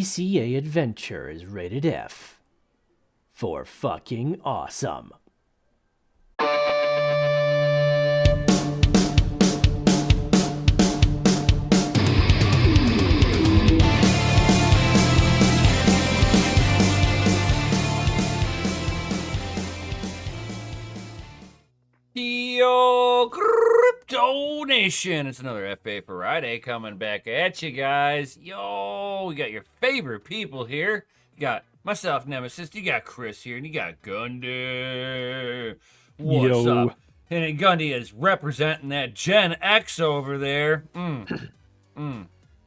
DCA adventure is rated F for fucking awesome. Yo, Crypto Nation. It's another FA Friday coming back at you guys. Yo, we got your favorite people here. You got myself, Nemesis. You got Chris here, and you got Gundy. What's up? And Gundy is representing that Gen X over there.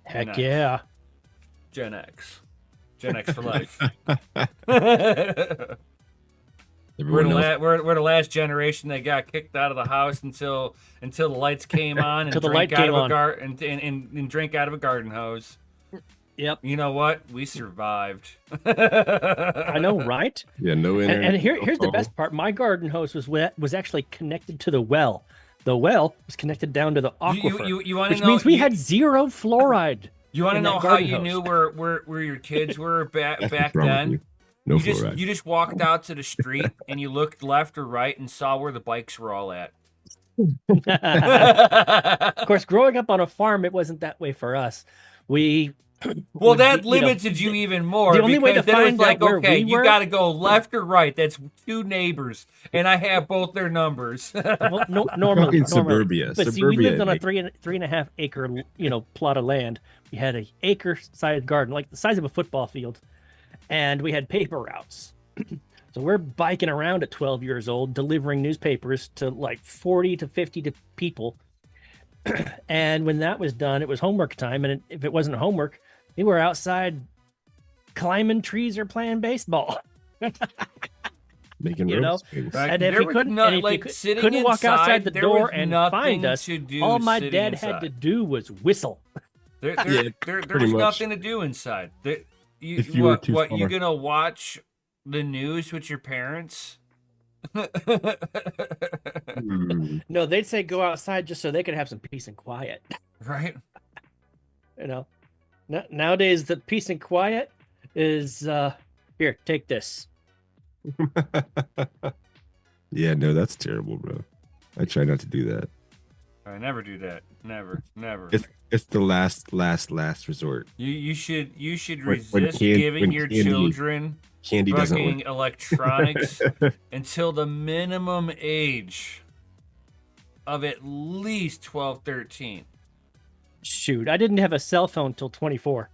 Heck nice. yeah. Gen X. Gen X for life. We're the last generation that got kicked out of the house until the lights came on and drank out of and drank out of a garden hose. Yep. You know what? We survived. I know, right? Yeah, no internet. And here's the best part. My garden hose was actually connected to the well. The well was connected down to the aquifer, you wanna which know, means we had zero fluoride. You want to know how you knew where your kids were back then? No you just walked out to the street and you looked left or right and saw where the bikes were all at. Of course, growing up on a farm, it wasn't that way for us. That limited you even more. The only way to find out where we you were, got to go left or right. That's two neighbors, and I have both their numbers. Well, normally, suburbia. But see, we lived on a 3.5 acre, plot of land. We had an acre-sized garden, like the size of a football field. And we had paper routes. So we're biking around at 12 years old, delivering newspapers to like 40 to 50 people. And when that was done, it was homework time. And if it wasn't homework, we were outside climbing trees or playing baseball. Making ropes. And if you couldn't walk outside the door and find us, all my dad had to do was whistle. There was nothing to do inside. You gonna watch the news with your parents? No, they'd say go outside just so they could have some peace and quiet. Right. Nowadays the peace and quiet is here, take this. Yeah, no, that's terrible, bro. I try not to do that. I never do that. Never. It's the last resort. You should resist giving your children candy fucking electronics until the minimum age of at least 12, 13. Shoot, I didn't have a cell phone till 24.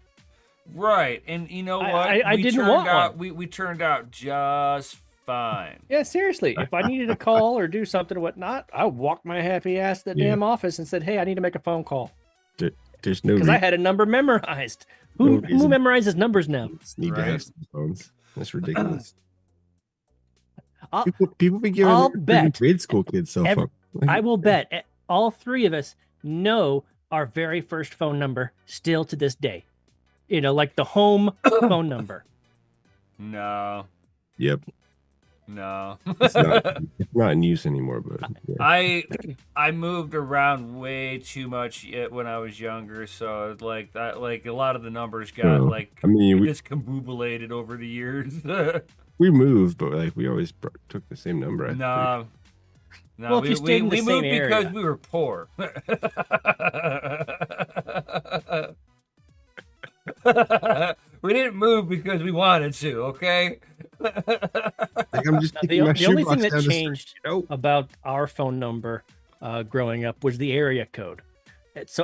Right, and you know what? I didn't want one. We turned out just fine. Yeah, seriously. If I needed a call or do something or whatnot, I walked my happy ass to the damn office and said, "Hey, I need to make a phone call." There's no because I had a number memorized. Who memorizes numbers now? Need to have cell phones. That's ridiculous. People be giving I'll bet grade school kids cell phone. I will bet all three of us know our very first phone number still to this day. Like the home phone number. No. Yep. No. It's not in use anymore, but yeah. I moved around way too much when I was younger, so like a lot of the numbers got discombobulated over the years. We moved, but we always took the same number. No, well, we moved because we were poor. We didn't move because we wanted to, okay? I'm just the only thing that changed about our phone number growing up was the area code.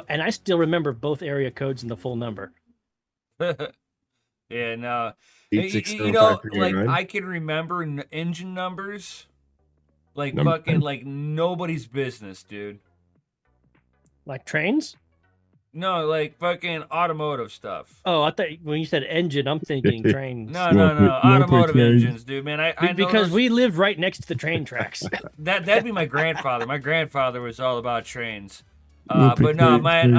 And I still remember both area codes and the full number. Yeah, no. 8605309. I can remember engine numbers fucking nobody's business, dude. Like trains? No, fucking automotive stuff. Oh, I thought when you said engine, I'm thinking trains. No, automotive engines, dude, man. I know because we lived right next to the train tracks. That'd be my grandfather. My grandfather was all about trains. But no, man,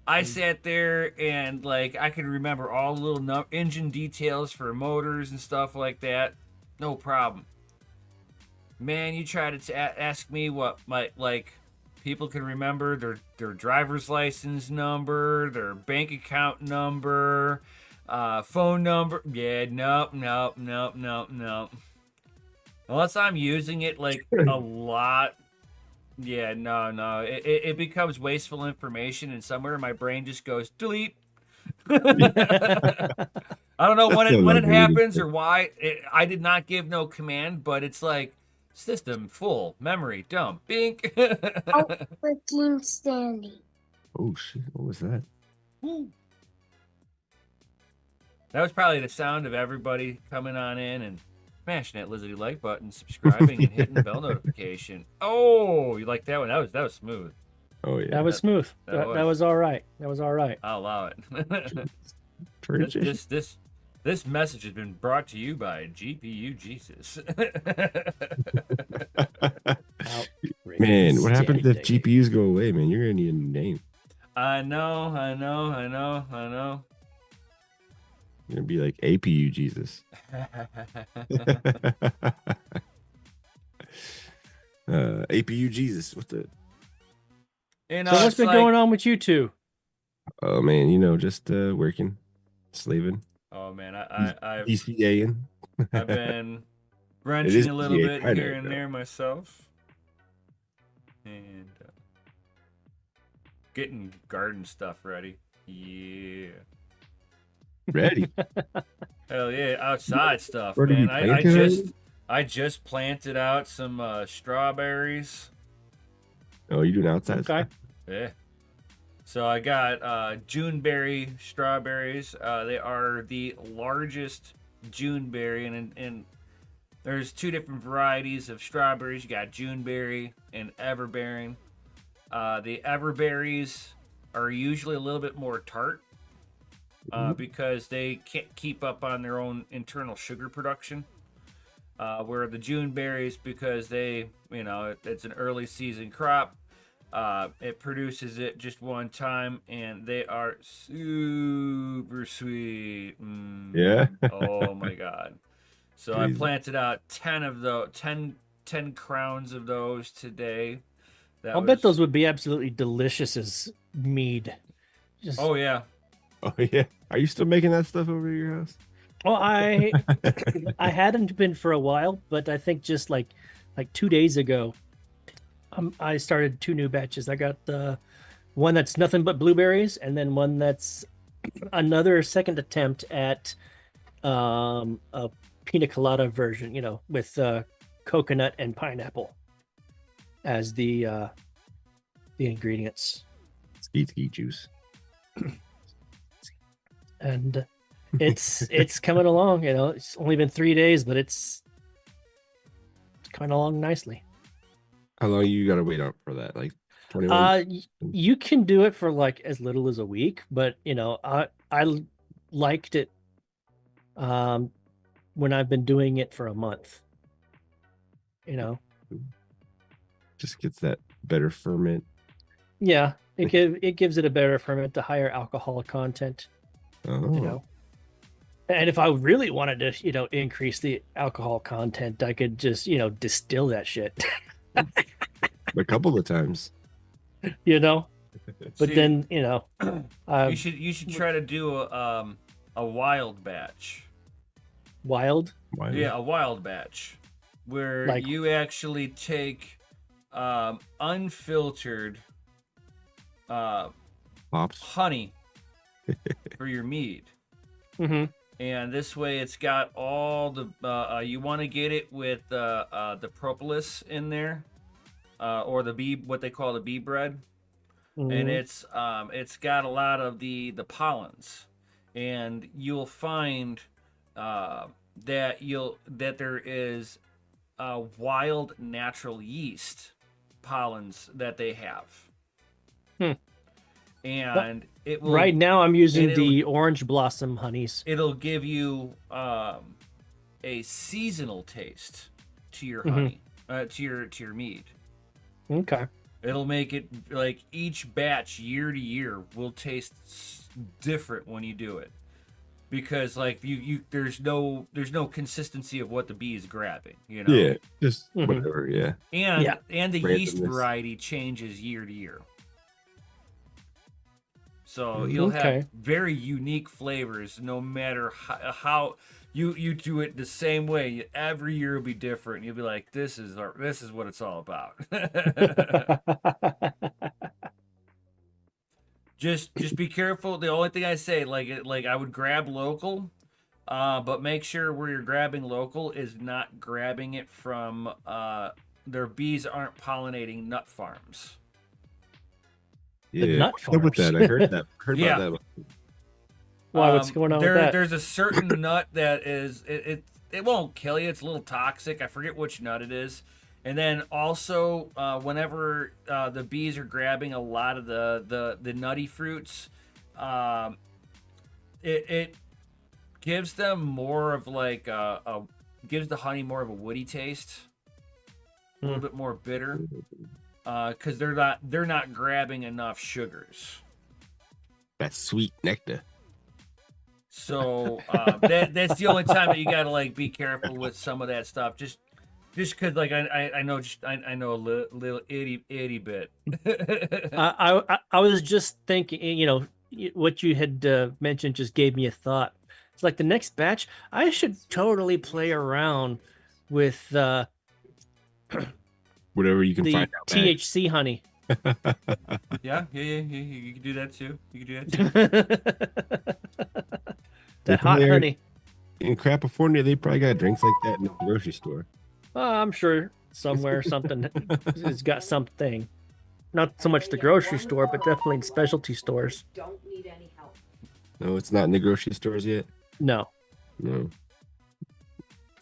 I sat there and I could remember all the little engine details for motors and stuff like that. No problem. Man, you try to ask me what my people can remember their driver's license number, their bank account number, phone number. Yeah, nope. Unless I'm using it like a lot. Yeah, no. It becomes wasteful information, and somewhere my brain just goes delete. I don't know That's when no it longer happens or needed. why. I did not give no command, but it's like system full, memory dump, bink. Oh, freaking standing. Oh shit! What was that? That was probably the sound of everybody coming on in and smashing that lizardy like button, subscribing, and hitting the bell notification. Oh, you like that one? That was smooth. Oh yeah. That was smooth. that That was all right. That was all right. I'll allow it. Transition. This message has been brought to you by GPU Jesus. Man, what happens if Outstanding. GPUs go away, man? You're gonna need a new name. I know. You're gonna be like APU Jesus. APU Jesus. What the? You know, So what's it's been like- going on with you two? Oh man, just working, slaving, Oh man, I've DCAing. been It wrenching is a little DCA, bit I know, here and though. there myself, and getting garden stuff ready. Yeah, Ready. hell yeah, outside stuff, Where did you man. plant it already? I just planted out some strawberries. Oh, you doing outside Okay. stuff? Yeah. So I got Juneberry strawberries. They are the largest Juneberry, and there's two different varieties of strawberries. You got Juneberry and Everbearing. The Everberries are usually a little bit more tart because they can't keep up on their own internal sugar production. Where the Juneberries, because they, it's an early season crop. It produces it just one time, and they are super sweet. Yeah. Oh my god! So I Crazy. planted out 10 crowns of those today. I'll bet those would be absolutely delicious as mead. Just, Oh yeah. Oh yeah. Are you still making that stuff over at your house? well, I hadn't been for a while, but I think just like 2 days ago, I started 2 new batches. I got one that's nothing but blueberries, and then one that's another second attempt at a pina colada version, with coconut and pineapple as the ingredients. Ski juice. And it's coming along. It's only been 3 days, but it's coming along nicely. How long you gotta wait up for that? Like 21? You can do it for like as little as a week, but I liked it when I've been doing it for a month. Just gets that better ferment. Yeah, it gives it a better ferment, a higher alcohol content. Oh. And if I really wanted to, increase the alcohol content, I could just, distill that shit. A couple of times. But See, then, you should try to do a wild batch. wild. Why? Yeah, a wild batch where Like- you actually take unfiltered Pops. honey for your mead. Mm-hmm. And this way it's got all the you want to get it with the propolis in there, or the bee, what they call the bee bread. And it's got a lot of the pollens, and you'll find that there is wild natural yeast pollens that they have. And it will, Right now, I'm using and the orange blossom honeys. it'll give you a seasonal taste to your Mhm. honey, to your mead. Okay. It'll make it like each batch year to year will taste different when you do it. because like there's no consistency of what the bee is grabbing, Yeah, just Mhm. whatever. Yeah. and the yeast Randomness. variety changes year to year. So you'll have Okay. very unique flavors no matter how you do it the same way. Every year will be different. You'll be like, this is what it's all about. Just be careful. The only thing I say, like I would grab local, but make sure where you're grabbing local is not grabbing it from their bees aren't pollinating nut farms. Yeah. nut What's up with that? I heard that. Heard Yeah. about that. Why? What's going on with that? There's a certain nut that is it won't kill you. It's a little toxic. I forget which nut it is. And then also, whenever the bees are grabbing a lot of the nutty fruits, it gives them more of like gives the honey more of a woody taste, a little bit more bitter, because they're not grabbing enough sugars. That sweet nectar. So that's the only time that you gotta like be careful with some of that stuff. Just because like I know a little itty bit. I was just thinking, what you had mentioned just gave me a thought. It's like the next batch, I should totally play around with Whatever you can the find out. man. THC honey. Yeah. You can do that too. You can do that too. That hot There- honey. In California, they probably got drinks like that in the grocery store. I'm sure somewhere something has got something. Not so much the grocery store, but definitely in specialty stores. Don't need any help. No, it's not in the grocery stores yet. No. No.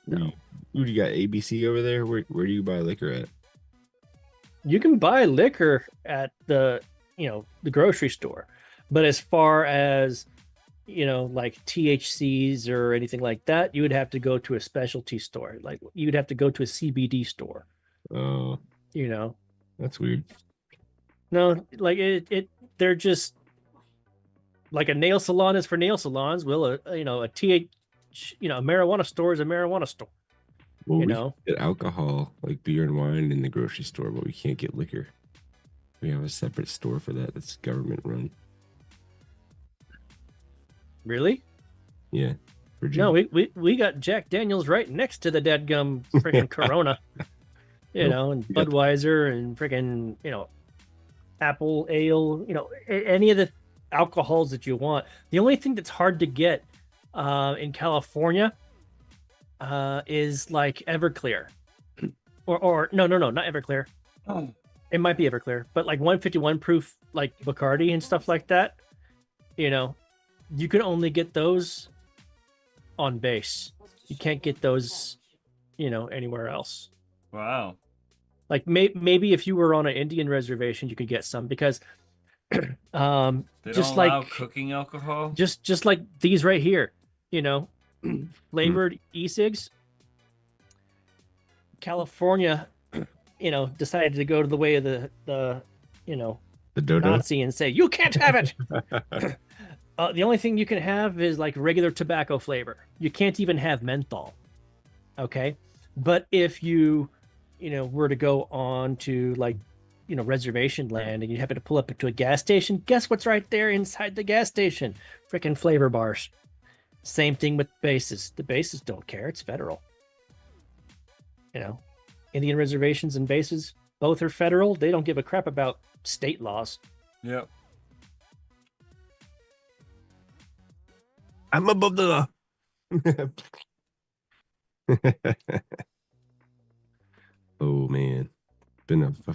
No. You got ABC over there? Where do you buy liquor at? You can buy liquor at the grocery store, but as far as like THCs or anything like that, you would have to go to a specialty store. Like you'd have to go to a CBD store. Oh, that's weird. No, like they're just like a nail salon is for nail salons. Well, a marijuana store is a marijuana store. Well, You we know? can get alcohol like beer and wine in the grocery store, but we can't get liquor. We have a separate store for that. That's government run. Really? Yeah. No, we got Jack Daniels right next to the dadgum freaking Corona. And we got- Budweiser and freaking, Apple Ale, any of the alcohols that you want. The only thing that's hard to get in California is like Everclear. Or no, not Everclear. Oh. It might be Everclear, but like 151 proof like Bacardi and stuff like that, you can only get those on base. You can't get those, anywhere else. Wow. Like maybe if you were on an Indian reservation, you could get some because They just don't allow like cooking alcohol. just like these right here, flavored e-cigs. California, decided to go to the way of the the dodo. Nazi and say you can't have it. The only thing you can have is like regular tobacco flavor. You can't even have menthol. Okay, but if you were to go on to like reservation land and you happen to pull up to a gas station, guess what's right there inside the gas station? Freaking flavor bars. Same thing with bases. The bases don't care. It's federal. Indian reservations and bases both are federal. They don't give a crap about state laws. Yep. I'm above the law. Oh man, been a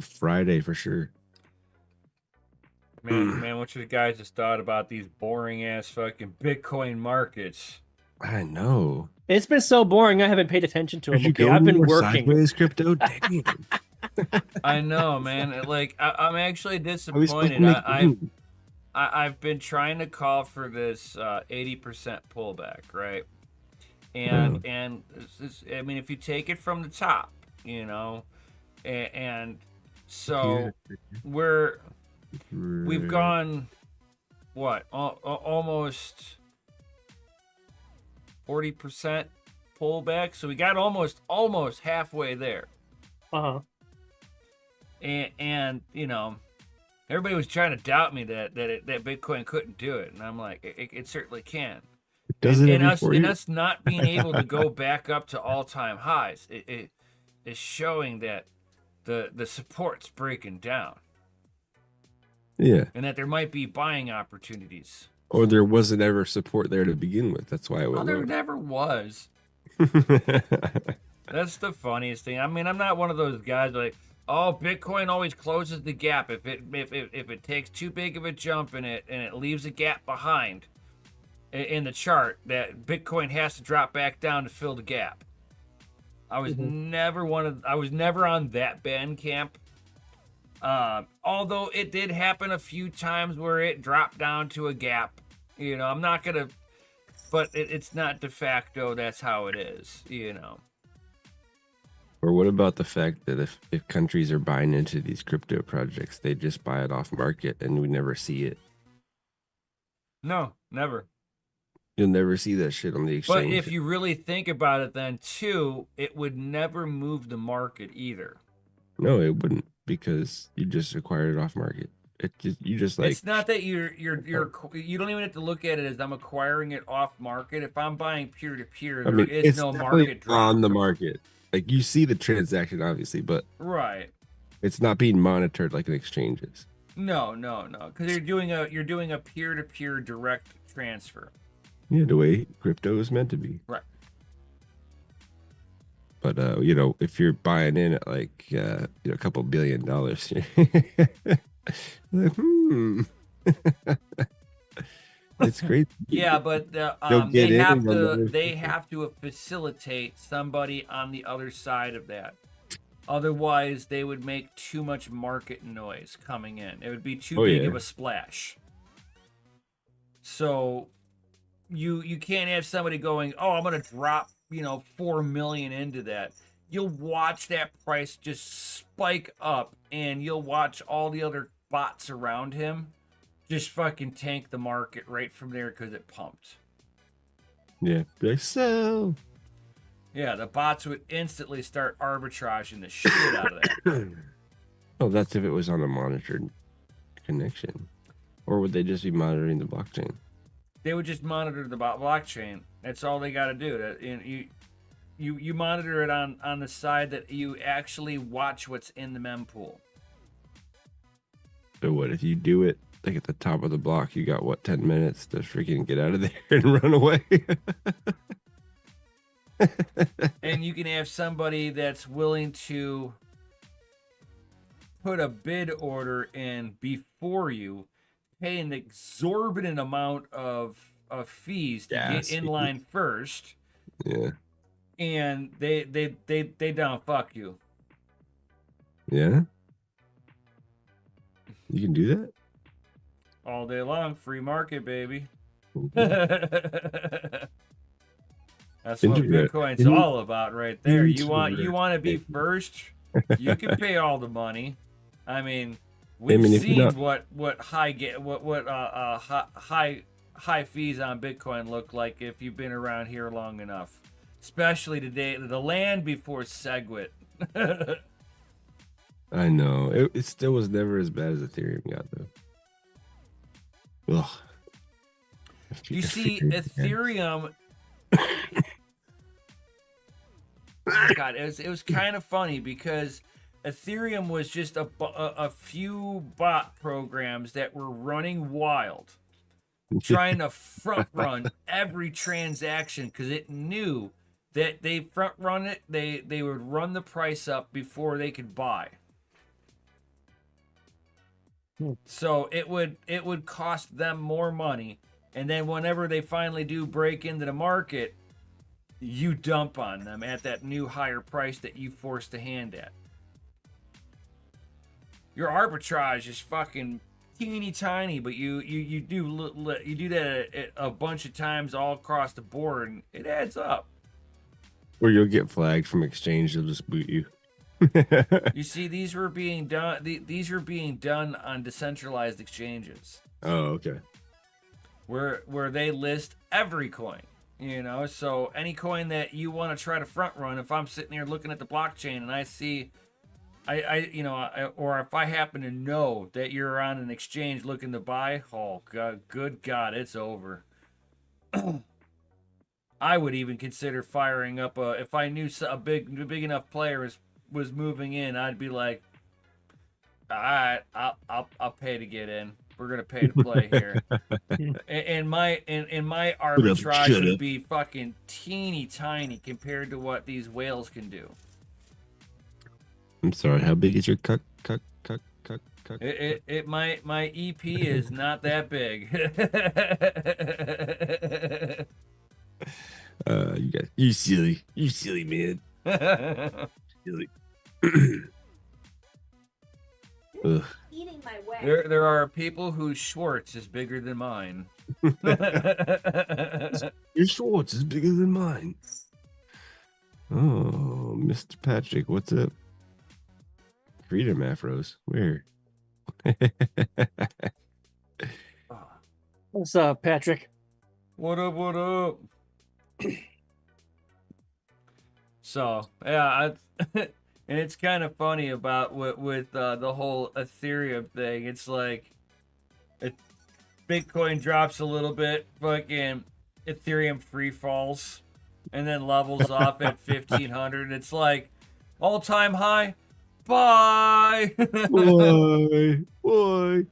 Friday for sure. Man, what you guys just thought about these boring ass fucking Bitcoin markets? I know. It's been so boring. I haven't paid attention to Did them. you Okay, go I've been more working. sideways, crypto? Damn. I know, man. Like I'm actually Are we supposed to disappointed. make I've been trying to call for this 80% pullback, right? And I mean, if you take it from the top, and so we've gone what, almost 40% pullback. So we got almost halfway there. Uh-huh. And you know, everybody was trying to doubt me that Bitcoin couldn't do it, and I'm like, it certainly can. It does it And every 4 years. us not being able to go back up to all-time highs, it is showing that the support's breaking down. Yeah. And that there might be buying opportunities. Or there wasn't ever support there to begin with. That's why it went There lower. never was. That's the funniest thing. I mean, I'm not one of those guys like, oh, Bitcoin always closes the gap. If it takes too big of a jump in it and it leaves a gap behind in the chart, that Bitcoin has to drop back down to fill the gap. I was never on that band camp. Although it did happen a few times where it dropped down to a gap. You know, I'm not gonna, but it's not de facto. That's how it is. You know. Or what about the fact that if countries are buying into these crypto projects, they just buy it off market and we never see it? No, never. You'll never see that shit on the exchange. But if you really think about it, then too, it would never move the market either. No, it wouldn't, because you just acquired it off market. You just like. It's not that you don't even have to look at it as I'm acquiring it off market. If I'm buying peer to peer, there is no market drop on the market. Like, you see the transaction, obviously, but right, it's not being monitored like an exchange is. No, because you're doing a peer to peer direct transfer. Yeah, the way crypto is meant to be. Right. But you know, if you're buying in at like a couple $1 billion, like, it's great. Yeah, but they have to facilitate somebody on the other side of that. Otherwise, they would make too much market noise coming in. It would be too big of a splash. So you can't have somebody going, "Oh, I'm going to drop, 4 million into that." You'll watch that price just spike up, and you'll watch all the other bots around him just fucking tank the market right from there because it pumped. Yeah, they sell. Yeah, the bots would instantly start arbitraging the shit out of that. Oh, that's if it was on a monitored connection. Or would they just be monitoring the blockchain? They would just monitor the blockchain. That's all they got to do. You monitor it on the side that you actually watch what's in the mempool. So what if you do it like at the top of the block? You got 10 minutes to freaking get out of there and run away. And you can have somebody that's willing to put a bid order in before you, pay an exorbitant amount of fees to get in line first. Yeah. And they don't fuck you. Yeah. You can do that? All day long, free market, baby. That's what Bitcoin's all about right there. You want to be first, you can pay all the money. I mean, we've seen what high fees on Bitcoin look like if you've been around here long enough. Especially today, the land before SegWit. I know. It still was never as bad as Ethereum got, though. Ugh. You see, Ethereum... God, it was kind of funny because Ethereum was just a few bot programs that were running wild, trying to front run every transaction because it knew that they front run it, they would run the price up before they could buy. So it would cost them more money, and then whenever they finally do break into the market, you dump on them at that new higher price that you forced the hand at. Your arbitrage is fucking teeny tiny, but you do that a bunch of times all across the board, and it adds up. Or you'll get flagged from exchange; they'll just boot you. You see, these were being done. These were being done on decentralized exchanges. Oh, okay. where they list every coin. You know, so any coin that you want to try to front run, if I'm sitting here looking at the blockchain and I see, or if I happen to know that you're on an exchange looking to buy, oh God, good God, it's over. I would even consider firing up if I knew a big enough player was moving in, I'd be like, all right, I'll pay to get in. We're gonna pay to play here. and my arbitrage would be fucking teeny tiny compared to what these whales can do. I'm sorry. How big is your cuck? My EP is not that big. You silly man. Silly. Ugh. Eating my way. There are people whose Schwartz is bigger than mine. Your Schwartz is bigger than mine. Oh, Mr. Patrick, what's up? Freedom afros. Where? What's up, Patrick? What up? What up? So yeah, and it's kind of funny about with the whole Ethereum thing. It's like, Bitcoin drops a little bit, fucking Ethereum free falls, and then levels off at 1,500. It's like all-time high. Bye. Why?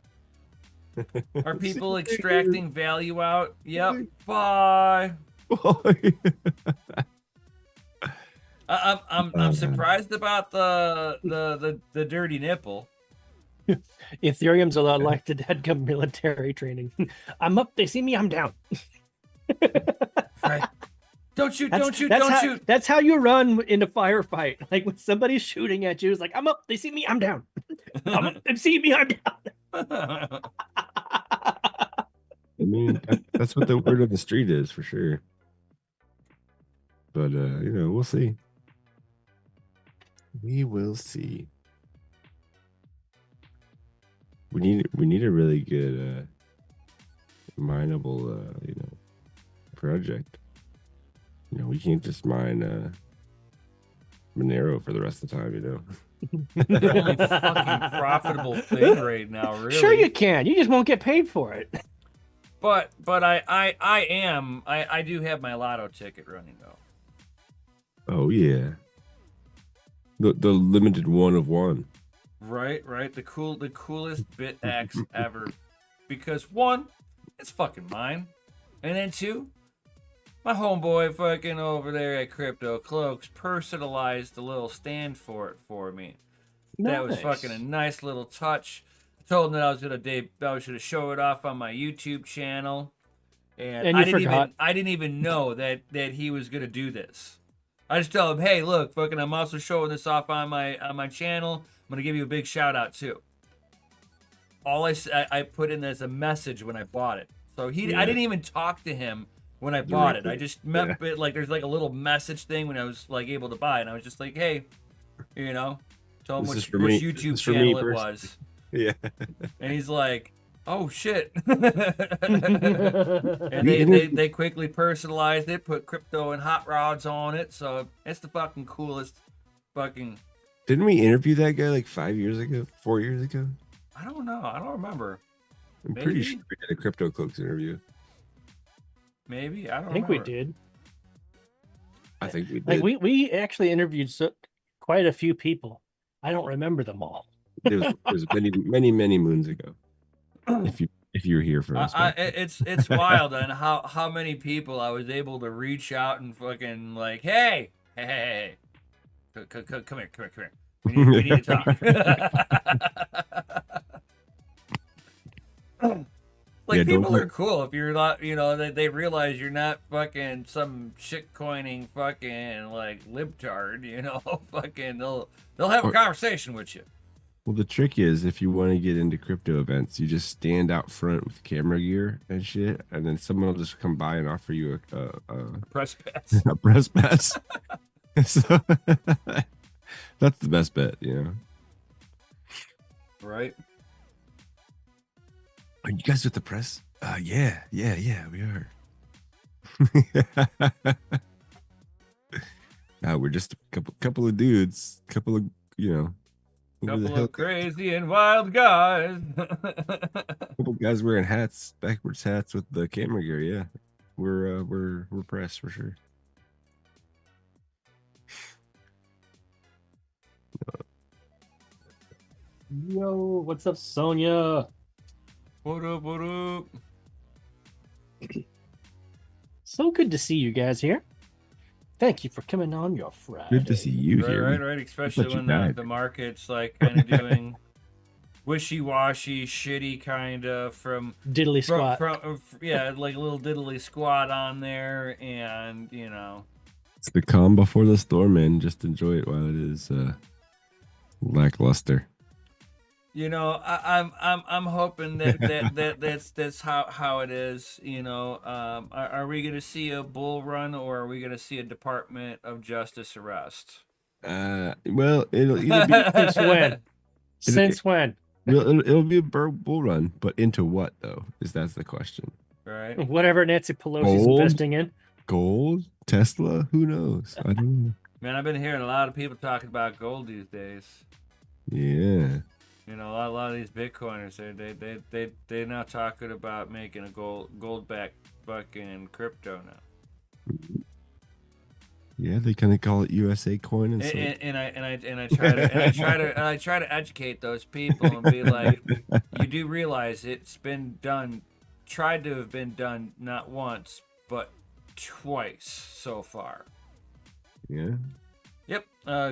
Are people extracting value out? Yep. Bye. Why? I'm surprised about the dirty nipple. Ethereum's a lot like the Deadgum military training. I'm up, they see me, I'm down. Right. Don't shoot, don't shoot, that's don't how, shoot. That's how you run in a firefight. Like when somebody's shooting at you, it's like, I'm up, they see me, I'm down. I'm up, they see me, I'm down. I mean, that's what the word on the street is for sure. But we'll see. We will see. We need a really good mineable project. We can't just mine Monero for the rest of the time, The only fucking profitable thing right now, really. Sure you can. You just won't get paid for it. But I do have my lotto ticket running though. Oh yeah. The limited one of one. Right. The coolest bit axe ever. Because one, it's fucking mine. And then two, my homeboy fucking over there at Crypto Cloaks personalized the little stand for it for me. Nice. That was fucking a nice little touch. I told him that I was gonna show it off on my YouTube channel. And you forgot. I didn't even know that he was gonna do this. I just tell him, hey, look, fucking, I'm also showing this off on my channel. I'm gonna give you a big shout out too. All I put in as a message when I bought it. So I didn't even talk to him when I bought it. I just met it, like there's like a little message thing when I was like able to buy it. And I was just like, hey, tell him which YouTube channel it was. Yeah. And he's like, oh shit. And they quickly personalized it, put crypto and hot rods on it, so it's the fucking coolest fucking. Didn't we interview that guy like 4 years ago? I don't know. I don't remember. I'm pretty sure we did a Crypto Cloaks interview. Maybe. I think we did. I think we did. Like we actually interviewed quite a few people. I don't remember them all. It was many moons ago. If you're here for us, it's wild and how many people I was able to reach out and fucking like, hey, come here. We need to talk. Like, people are cool if you're not, they realize you're not fucking some shit coining fucking like libtard, fucking they'll have a conversation with you. Well, the trick is if you want to get into crypto events, you just stand out front with camera gear and shit, and then someone will just come by and offer you a press pass. A press pass. So that's the best bet, Right. Are you guys with the press? Yeah, we are. We're just a couple of dudes, couple of over the Couple hill of crazy and wild guys. couple guys wearing hats, backwards hats with the camera gear. Yeah, we're pressed for sure. Yo, what's up, Sonia? What up, what up? So good to see you guys here. Thank you for coming on your Friday. Good to see you here. Right. Especially you when died. the market's like kind of doing wishy-washy, shitty kind of from Diddly squat. yeah, like a little diddly squat on there, and It's the calm before the storm, man. Just enjoy it while it is lackluster. I'm hoping that's how it is. Are we gonna see a bull run, or are we gonna see a Department of Justice arrest? Well, it'll either be Since when? Since when? it'll be a bull run, but into what though? That's the question. Right. Whatever Nancy Pelosi's Gold? investing in. Gold, Tesla, who knows? I don't know. Man, I've been hearing a lot of people talking about gold these days. Yeah. A lot of these Bitcoiners, they're now talking about making a gold-backed fucking crypto now. Yeah, they kind of call it USA coin and stuff. And I try to educate those people and be like, you do realize it's been done, tried to have been done not once but twice so far. Yeah. Yep.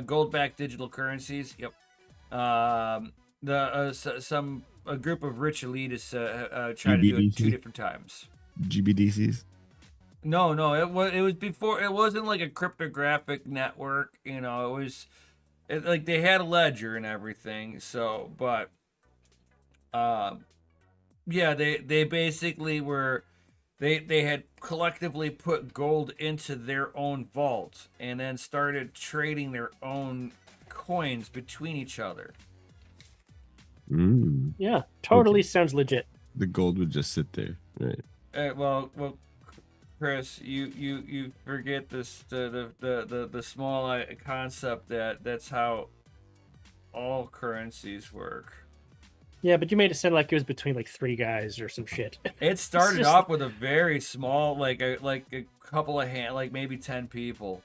Gold-backed digital currencies. Yep. A group of rich elitists tried to do it 2 different times. GBDCs. No, it was before. It wasn't like a cryptographic network. It was like they had a ledger and everything. So, but yeah, they basically were. They had collectively put gold into their own vault and then started trading their own coins between each other. Yeah, totally sounds legit. The gold would just sit there, right? Well, Chris, you forget this the small concept that's how all currencies work. Yeah, but you made it sound like it was between like 3 guys or some shit. It started off with a very small, like a couple of like maybe 10 people.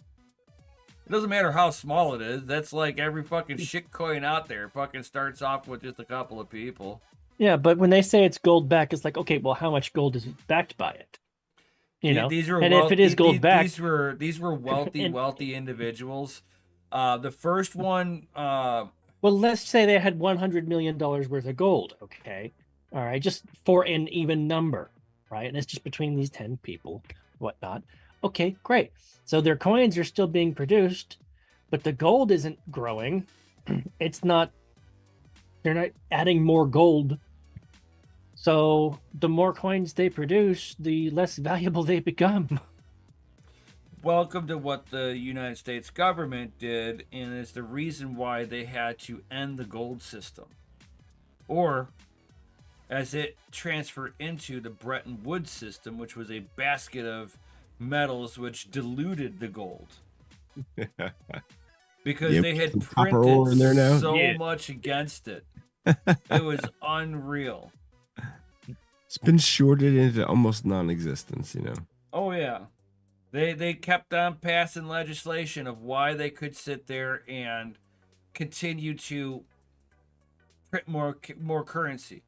It doesn't matter how small it is. That's like every fucking shit coin out there fucking starts off with just a couple of people. Yeah, but when they say it's gold backed, it's like, okay, well, how much gold is backed by it? These were and if it is gold backed, these were wealthy individuals. The first one, well, let's say they had $100 million worth of gold. Okay, all right, just for an even number, right? And it's just between these 10 people, whatnot. Okay, great. So their coins are still being produced, but the gold isn't growing. It's not. They're not adding more gold. So the more coins they produce, the less valuable they become. Welcome to what the United States government did, and is the reason why they had to end the gold system. Or, as it transferred into the Bretton Woods system, which was a basket of metals which diluted the gold. Because they had printed in there now? so much against it. It was unreal. It's been shorted into almost non-existence, Oh yeah, they kept on passing legislation of why they could sit there and continue to print more currency.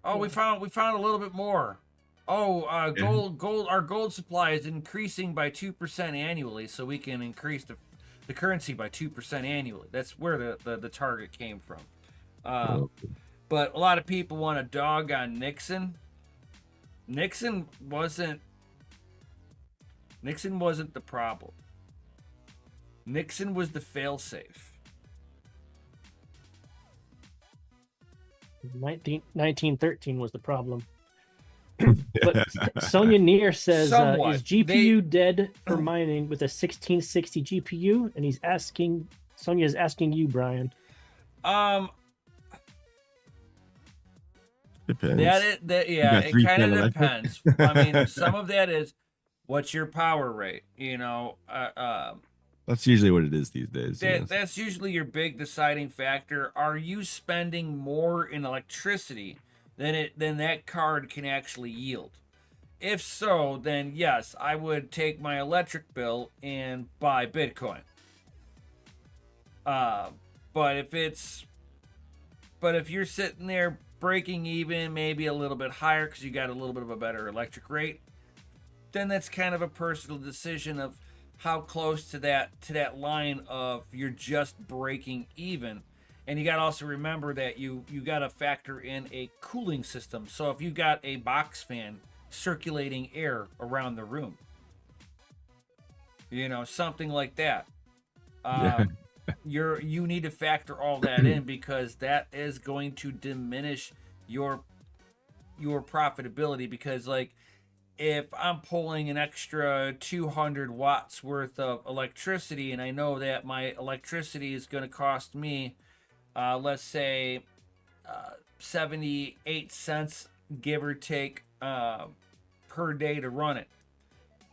Oh, we found a little bit more. Oh, our gold supply is increasing by 2% annually, so we can increase the currency by 2% annually. That's where the target came from. But a lot of people want to dog on Nixon. Nixon wasn't the problem. Nixon was the failsafe. 1913 was the problem. But Sonia Neer says, is GPU dead for mining with a 1660 GPU? And Sonia's asking you, Brian. Depends. Yeah, got it 310 kind of electric. depends. I mean, some of that is what's your power rate, you know. That's usually what it is these days. That's usually your big deciding factor. Are you spending more in electricity than that card can actually yield? If so, then yes, I would take my electric bill and buy Bitcoin. Uh, but if you're sitting there breaking even, maybe a little bit higher because you got a little bit of a better electric rate, then that's kind of a personal decision of how close to that line of you're just breaking even. And you got to also remember that you got to factor in a cooling system. So if you got a box fan circulating air around the room, you know, something like that, Yeah. you need to factor all that in because that is going to diminish your profitability. Because like if I'm pulling an extra 200 watts worth of electricity and I know that my electricity is going to cost me let's say 78 cents give or take per day to run it,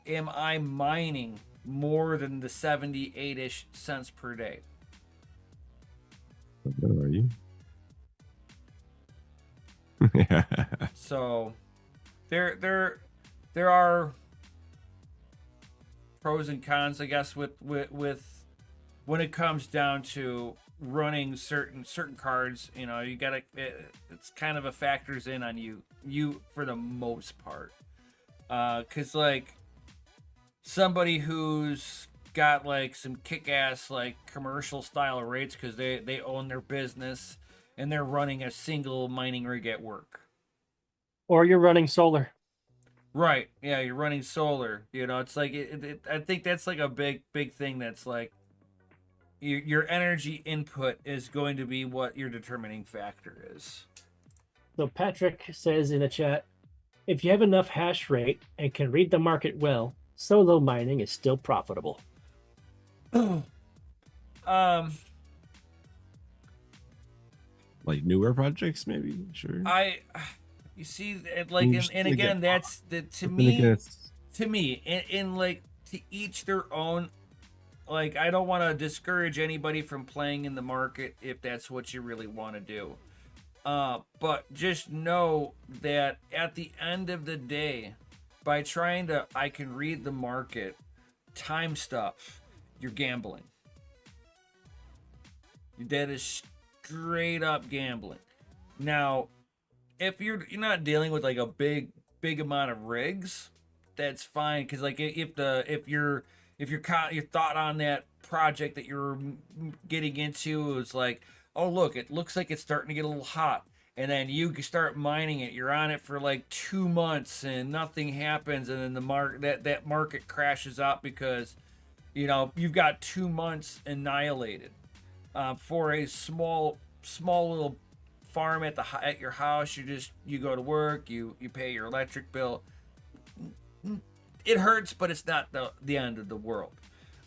am I mining more than the 78-ish cents per day? What are you? Yeah. So there are pros and cons, I guess, with when it comes down to running certain cards. You know, you gotta, it's kind of a factors in on you for the most part, because like somebody who's got like some kick-ass like commercial style rates because they own their business and they're running a single mining rig at work. Or you're running solar. Right. Yeah, you're running solar. You know, it's like I think that's like a big thing. That's like your energy input is going to be what your determining factor is. So Patrick says in the chat, if you have enough hash rate and can read the market well, solo mining is still profitable. Like newer projects, maybe. Sure. You see, like, and again, that's the to me, in like to each their own. Like, I don't want to discourage anybody from playing in the market if that's what you really want to do. But just know that at the end of the day, by trying to, I can read the market, time stuff, you're gambling. That is straight up gambling. Now, if you're not dealing with like a big amount of rigs, that's fine. Because like if your thought on that project that you're getting into is like, oh look, it looks like it's starting to get a little hot, and then you start mining it. You're on it for like 2 months and nothing happens, and then that market crashes out because you've got 2 months annihilated for a small little farm at your house. You go to work, you pay your electric bill. It hurts, but it's not the end of the world.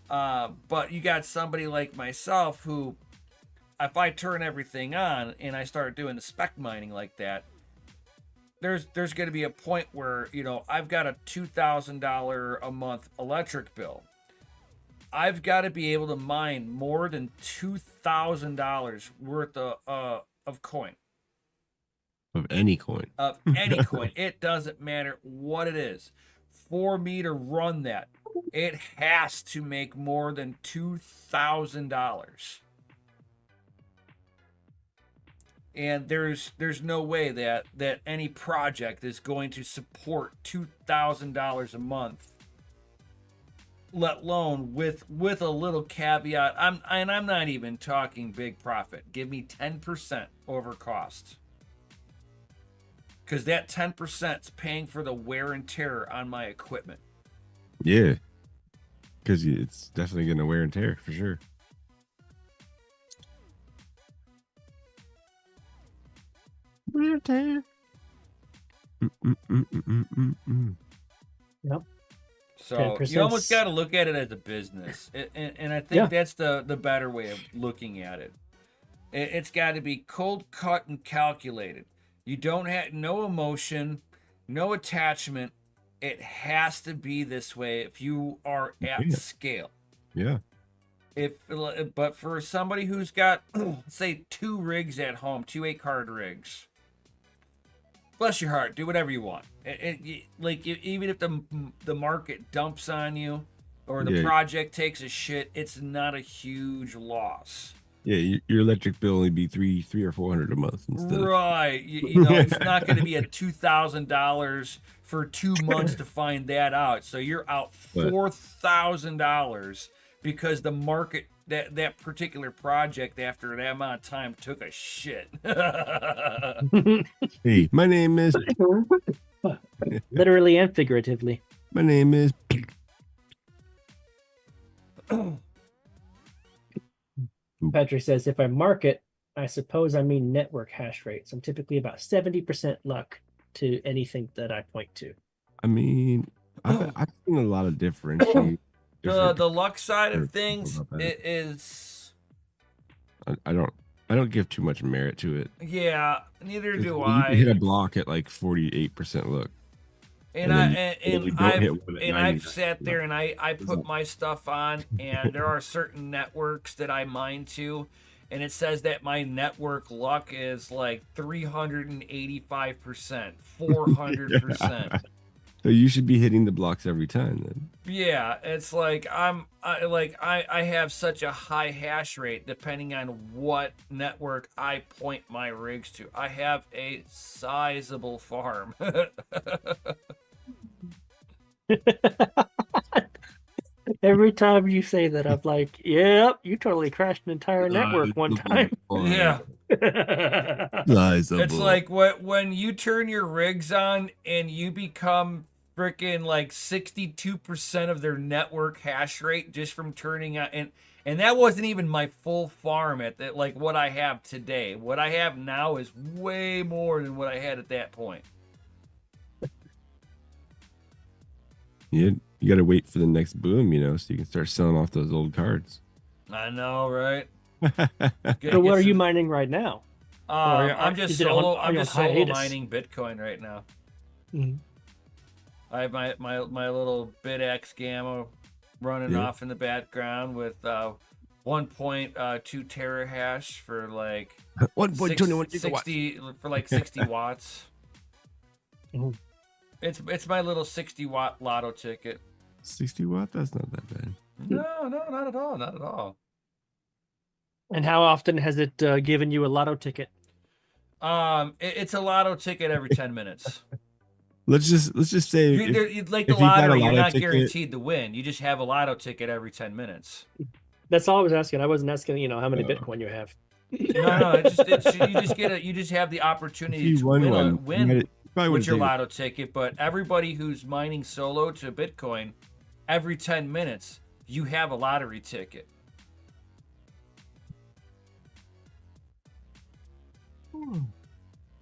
But you got somebody like myself who, if I turn everything on and I start doing the spec mining like that, there's going to be a point where I've got a $2,000 a month electric bill. I've got to be able to mine more than $2,000 worth of coin. Of any coin. Of any coin. It doesn't matter what it is. For me to run that, it has to make more than $2,000. And there's no way that any project is going to support $2,000 a month, let alone with a little caveat. I'm not even talking big profit. Give me 10% over cost. Because that 10% is paying for the wear and tear on my equipment. Yeah. Because it's definitely going to wear and tear for sure. Wear and tear. Yep. So 10%. you almost got to look at it as a business. And I think that's the better way of looking at it. It's got to be cold cut and calculated. You don't have no emotion, no attachment. It has to be this way if you are at Yeah. scale. Yeah. But for somebody who's got, say, 2 rigs at home, 2 8-card rigs, bless your heart, do whatever you want. Even if the market dumps on you, or the project takes a shit, it's not a huge loss. Yeah, your electric bill only be three or 400 a month instead. Right. You know, it's not going to be a $2,000 for 2 months to find that out. So you're out $4,000 because the market that particular project after that amount of time took a shit. Hey, my name is Literally and figuratively. my name is Patrick says, if I market, I suppose I mean network hash rates. I'm typically about 70% luck to anything that I point to. I mean, I've seen a lot of differentiate. The luck side of things, it is. I don't give too much merit to it. Yeah, neither do You I. can hit a block at like 48% luck. And I've sat there and I put my stuff on, and there are certain networks that I mine to, and it says that my network luck is like 385%, 400%. So you should be hitting the blocks every time then. Yeah, it's like I have such a high hash rate depending on what network I point my rigs to. I have a sizable farm. Every time you say that, I'm like, yep, you totally crashed an entire network one time. Yeah. Sizable. It's like when you turn your rigs on and you become freaking like 62% of their network hash rate just from turning on, and that wasn't even my full farm at that, like what I have today. What I have now is way more than what I had at that point. Yeah, you got to wait for the next boom, so you can start selling off those old cards. I know, right? So what are you mining right now? I'm just solo hiatus? mining Bitcoin right now. Mm-hmm. I have my little BitX Gamma running off in the background with 1.2 terahash for like 1.21 60 for like 60 watts. Mm-hmm. It's my little 60-watt lotto ticket. 60 watt? That's not that bad. No, not at all, not at all. And how often has it given you a lotto ticket? It's a lotto ticket every 10 minutes. Let's just say like the lottery, you're not guaranteed to win. You just have a lotto ticket every 10 minutes. That's all I was asking. I wasn't asking, how many Bitcoin you have. No, you just have the opportunity to win with your lotto ticket. But everybody who's mining solo to Bitcoin, every 10 minutes, you have a lottery ticket.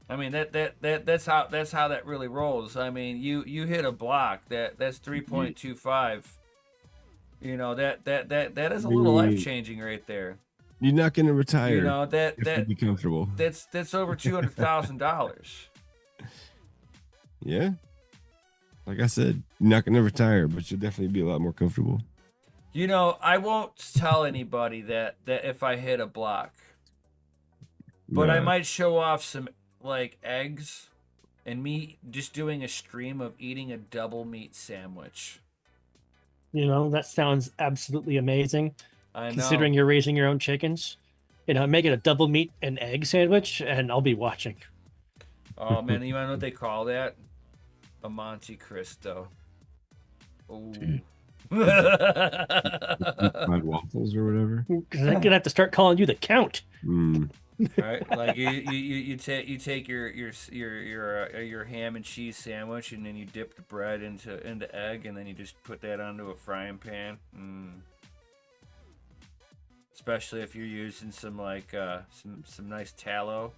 I mean that's how that really rolls. I mean you hit a block that's 3.25. That is a little life changing right there. You're not gonna retire. That be comfortable. That's over $200,000. Yeah. Like I said, you're not gonna retire, but you'll definitely be a lot more comfortable. I won't tell anybody that if I hit a block. But I might show off some like eggs and me just doing a stream of eating a double meat sandwich. That sounds absolutely amazing. I know. Considering you're raising your own chickens, make it a double meat and egg sandwich, and I'll be watching. Oh man, you want to know what they call that? A Monte Cristo. Oh. Waffles or whatever. Because I'm gonna have to start calling you the Count. Right, like you take your ham and cheese sandwich, and then you dip the bread into egg, and then you just put that onto a frying pan. Especially if you're using some like some nice tallow,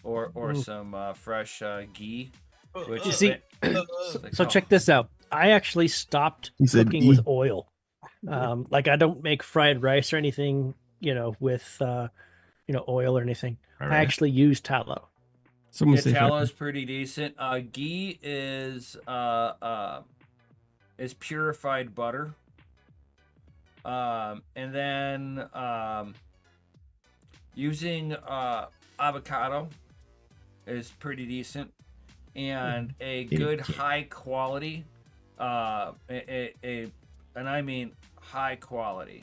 or some fresh ghee. Which you see, so check this out. I actually stopped cooking with oil. Like I don't make fried rice or anything, with oil or anything. Right. I actually use tallow. Someone Yeah, say tallow's pretty decent. Ghee is purified butter. And then using avocado is pretty decent, and a good high quality, and I mean high quality,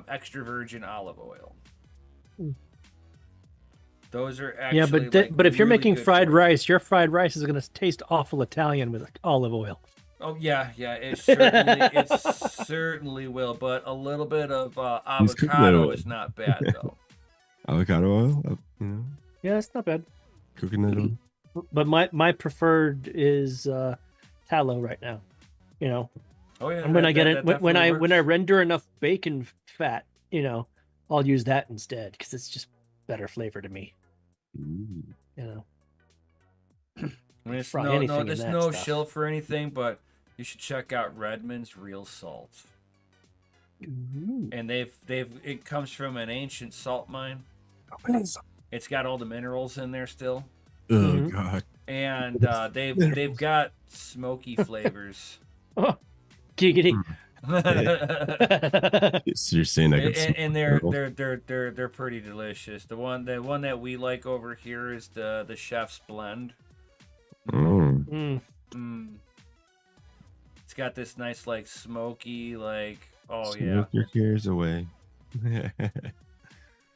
extra virgin olive oil. Those are actually Yeah, but if you're really making good fried for you. rice, your fried rice is going to taste awful Italian with olive oil. Oh yeah, it certainly will. But a little bit of Who's cooking that avocado oil? is not bad though. Avocado oil, Yeah, it's not bad. coconut oil. But my preferred is tallow right now. Oh yeah, And when I get it, when definitely I works. render enough bacon fat, I'll use that instead because it's just better flavor to me. Ooh. I mean, it's Fry anything in there's that no stuff. shill for anything, but you should check out Redmond's Real Salt. Ooh. And it comes from an ancient salt mine. It's got all the minerals in there still, Oh Mhm. God. and they've got smoky flavors. Oh, giggity. So you're saying I could And they're pretty delicious. The one that we like over here is the chef's blend. Mm. Mm. It's got this nice like smoky like Smoke your cares away.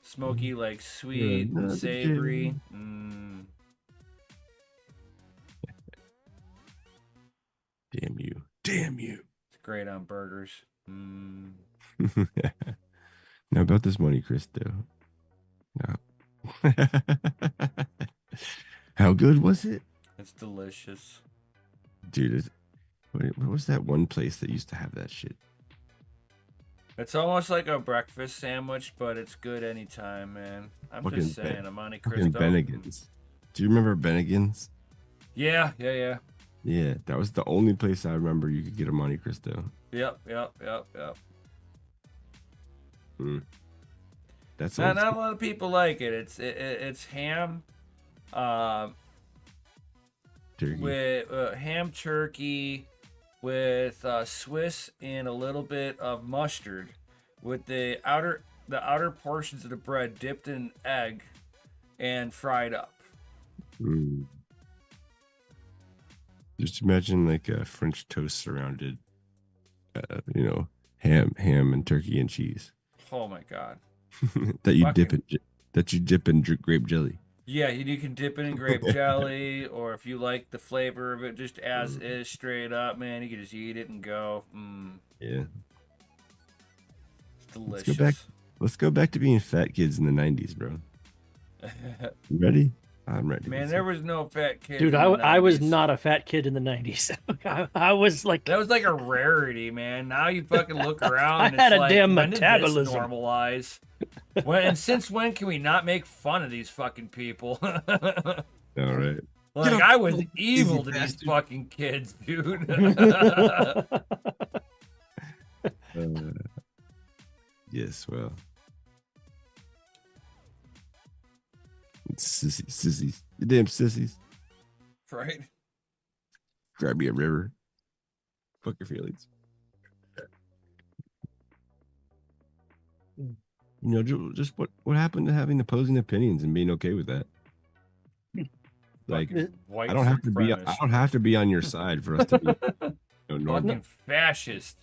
smoky like sweet and Another savory. day. Damn you. Damn you. It's great on burgers. Mm. Now about this money, Cristo. No. How good was it? It's delicious. Dude, what was that one place that used to have that shit? It's almost like a breakfast sandwich, but it's good anytime, man. I'm Fucking just saying, a Monte Fucking Cristo. Bennigan's. Do you remember Bennigan's? Yeah. Yeah, that was the only place I remember you could get a Monte Cristo. Yep. That's Not old a lot of people like it. It's ham, turkey. with ham turkey, with Swiss and a little bit of mustard, with the outer portions of the bread dipped in egg and fried up. Mm. Just imagine like a French toast surrounded, ham and turkey and cheese Oh my god. that you Fucking- dip in grape jelly. Yeah, you can dip it in grape jelly, or if you like the flavor of it just as is, straight up, man, you can just eat it and go. Yeah. It's delicious. Let's go back to being fat kids in the 90s, bro. You ready? I'm ready. Man, there was no fat kid. Dude, in the I was 90s. not a fat kid in the 90s. I was like, That was like a rarity, man. Now you fucking look around. I And had it's a like, damn when did this metabolism. normalize? And since when can we not make fun of these fucking people? All right. Like, up, I was you evil to lazy these bastard. fucking kids, dude. Yes, well. Sissies. You damn sissies. Right? Grab me a river. Fuck your feelings. Just what happened to having opposing opinions and being okay with that? Like, Fucking white I don't have to be on your side for us to be normal. Fucking fascist.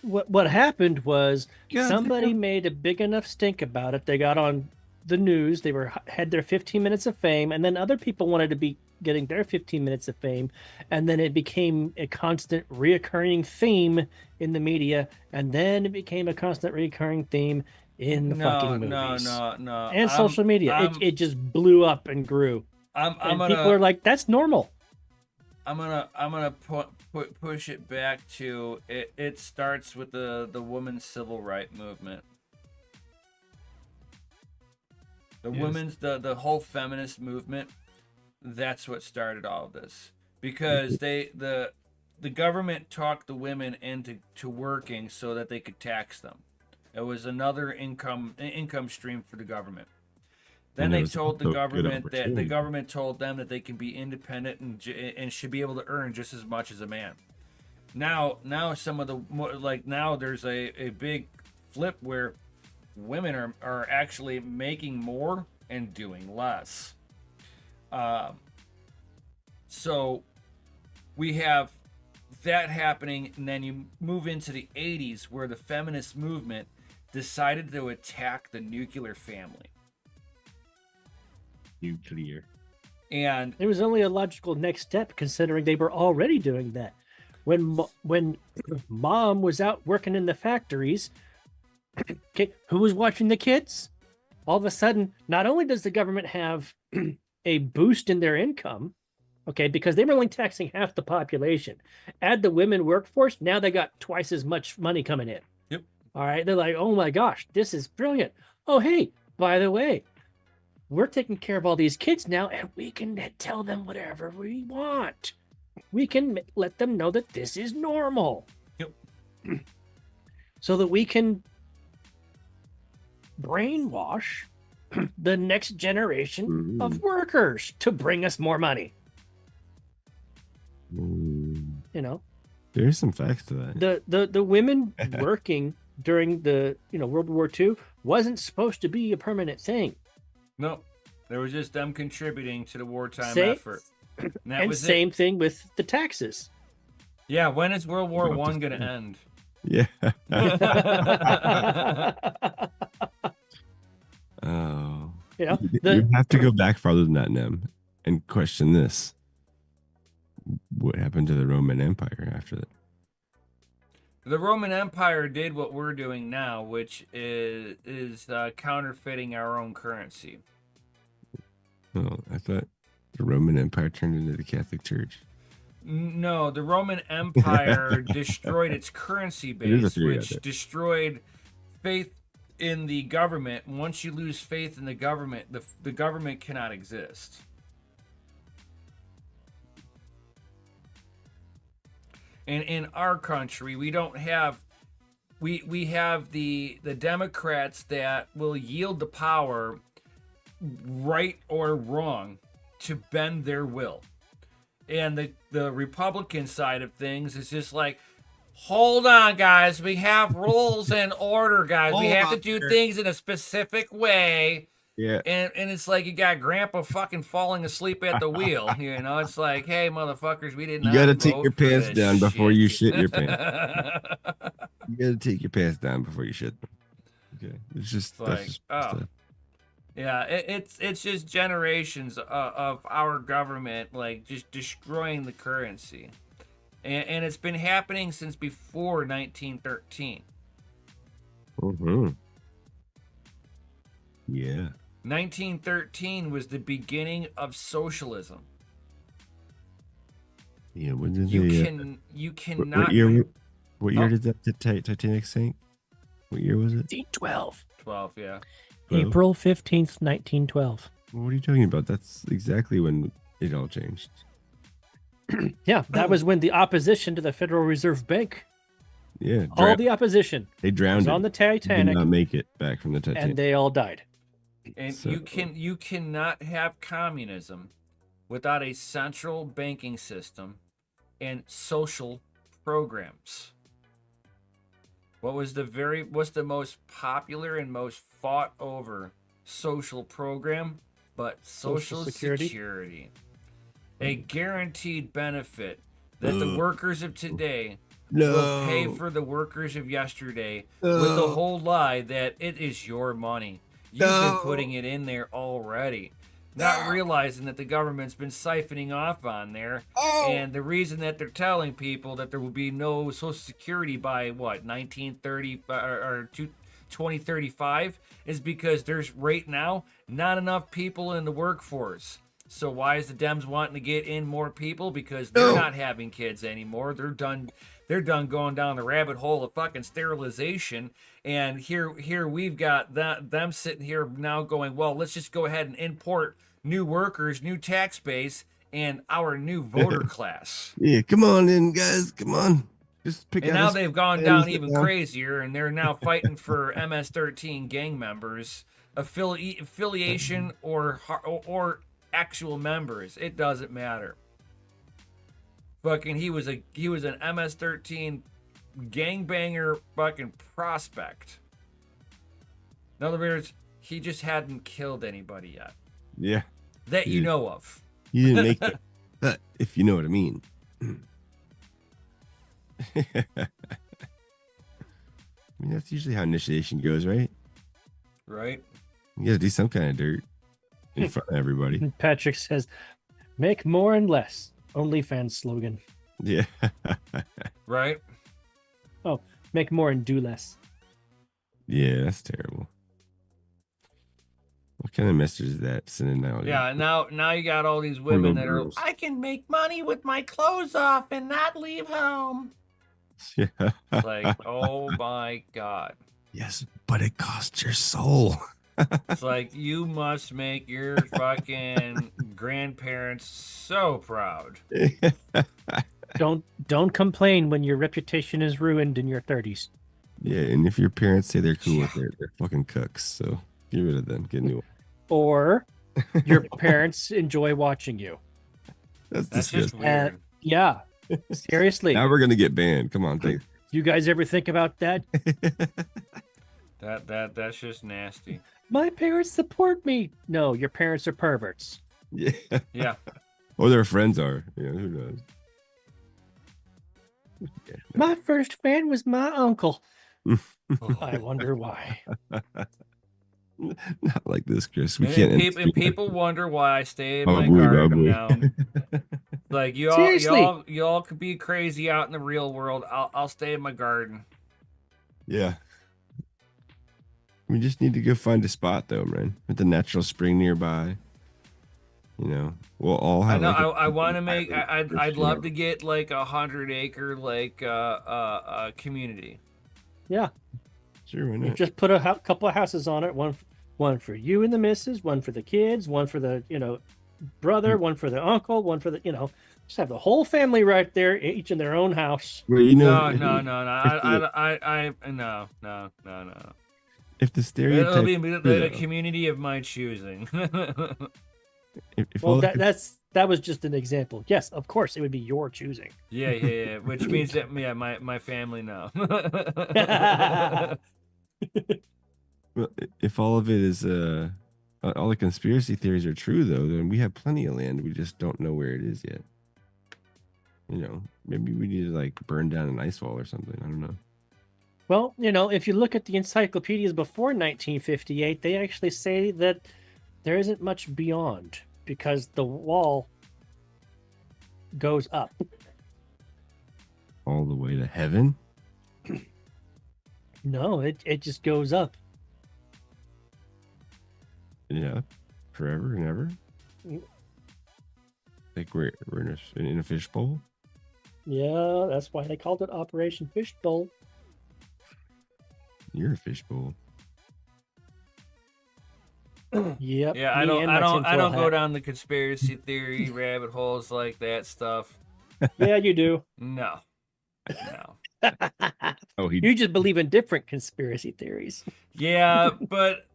what happened was God somebody damn. made a big enough stink about it. They got on the news. They had their 15 minutes of fame, and then other people wanted to be getting their 15 minutes of fame, and then it became a constant reoccurring theme in the media, and then it became a constant reoccurring theme in the fucking movies. No. And social media. It just blew up and grew. I'm And gonna people are like, that's normal. I'm gonna push it back to it. It starts with the women's civil rights movement. The Yes. women's the whole feminist movement. That's what started all of this, because the government talked the women into working so that they could tax them. It was another income stream for the government. Then And it they was told the also a good government that the opportunity. government told them that they can be independent and should be able to earn just as much as a man. Now some of the like now there's a big flip where women are actually making more and doing less. So we have that happening, and then you move into the 80s where the feminist movement decided to attack the nuclear family. Nuclear. And It was only a logical next step, considering they were already doing that. When mom was out working in the factories, okay, who was watching the kids? All of a sudden, not only does the government have a boost in their income, okay, because they were only taxing half the population. Add the women workforce, now they got twice as much money coming in. Yep. All right, they're like, oh my gosh, this is brilliant. Oh, hey, by the way, we're taking care of all these kids now, and we can tell them whatever we want. We can let them know that this is normal. Yep. So that we can brainwash the next generation of workers to bring us more money. You know, There's some facts to that. the women working during the World War II wasn't supposed to be a permanent thing. no, there was just them contributing to the wartime Same- effort. And that And was same it. thing with the taxes. Yeah, when is World War About One to going to say. end? Yeah. You Oh. know, You have to go back farther than that, Nem, and question this. What happened to the Roman Empire after that? The Roman Empire did what we're doing now, which is counterfeiting our own currency. Oh, I thought the Roman Empire turned into the Catholic Church. No, the Roman Empire destroyed its currency is a base, theory out which there. destroyed faith in the government. Once you lose faith in the government, the government cannot exist. And in our country, we don't have we have the Democrats that will yield the power, right or wrong, to bend their will. And the Republican side of things is just like, hold on, guys. We have rules and order, guys. We Hold have to on do here. things in a specific way. Yeah. And it's like you got grandpa fucking falling asleep at the wheel. It's like, hey, motherfuckers, we didn't. You gotta take your pants down before you shit your pants. pants. You gotta take your pants down before you shit them. Okay. It's just Like, that's just oh. Yeah, it's just generations of our government like just destroying the currency, and it's been happening since before 1913. Yeah. 1913 was the beginning of socialism. Yeah. When did You cannot. What year Oh. did that Titanic sink? What year was it? 1912. 12, yeah. 12? April 15th, 1912. What are you talking about? That's exactly when it all changed. Yeah, that was when the opposition to the Federal Reserve Bank, Yeah. all the opposition they drowned was it. on the Did Titanic, not make it back from the Titanic. and they all died. And So- you cannot have communism without a central banking system and social programs. What's the most popular and most fought over social program but Social Security. A guaranteed benefit that the workers of today will pay for the workers of yesterday with the whole lie that it is your money. You've been putting it in there already. Not realizing that the government's been siphoning off on there. And the reason that they're telling people that there will be no Social Security by, 1930 or 2035 is because there's right now not enough people in the workforce. So why is the Dems wanting to get in more people? Because they're not having kids anymore. They're done going down the rabbit hole of fucking sterilization. And here we've got them sitting here now going, well, let's just go ahead and import new workers, new tax base, and our new voter class. Yeah, come on in, guys. Come on. Just pick And out now a- they've gone and down sit even down. crazier, and they're now fighting for MS-13 gang members affiliation or actual members. It doesn't matter. Fucking, he was an MS-13 gangbanger fucking prospect. In other words, he just hadn't killed anybody yet. Yeah. That you know of. He didn't make the cut, if you know what I mean. I mean, that's usually how initiation goes, right? Right? You gotta do some kind of dirt in front of everybody. Patrick says, "Make more and less." OnlyFans slogan. Yeah. Right? Oh, make more and do less. Yeah, that's terrible. What kind of message is that sending out? Yeah, now you got all these women that are, I can make money with my clothes off and not leave home. Yeah. It's like, oh my God. Yes, but it costs your soul. It's like, you must make your fucking grandparents so proud. Don't complain when your reputation is ruined in your 30s. Yeah, and if your parents say they're cool with it, they're fucking cooks. So get rid of them. Get new. Or your parents enjoy watching you. That's just disgusting. weird. Yeah, seriously. Now we're gonna get banned. Come on, thanks. You guys ever think about that? That's just nasty. My parents support me. No, your parents are perverts. Yeah. Yeah. Or their friends are. Yeah, who knows? Yeah. My first fan was my uncle. I wonder why. Not like this, Chris. We And can't. people wonder why I stay in Oh, my boy, garden oh, now. boy. Like, Seriously. y'all could be crazy out in the real world. I'll stay in my garden. Yeah. We just need to go find a spot, though, man, with a natural spring nearby. You know, we'll all I have. know. Like I want to make. island I'd for love sure. to get like 100-acre community. Yeah, Sure, why you not? just put a couple of houses on it. One for you and the missus, one for the kids, one for the brother, one for the uncle, one for the just have the whole family right there, each in their own house. Well, you know, No. if the stereotype, It'll be a community of my choosing. if Well, all the- that was just an example. Yes, of course, it would be your choosing. Yeah. Which means that my family no. well, if all of it is all the conspiracy theories are true, though, then we have plenty of land. We just don't know where it is yet. You know, maybe we need to like burn down an ice wall or something. I don't know. Well, if you look at the encyclopedias before 1958, they actually say that there isn't much beyond because the wall goes up. All the way to heaven. No, it just goes up. Yeah, forever and ever. Mm. Like we're in a fishbowl. Yeah, that's why they called it Operation Fishbowl. You're a fishbowl. Yep. Yeah, I me don't and my tinfoil go hat. down the conspiracy theory rabbit holes like that stuff. Yeah, you do. No. Oh, You just believe in different conspiracy theories. Yeah, but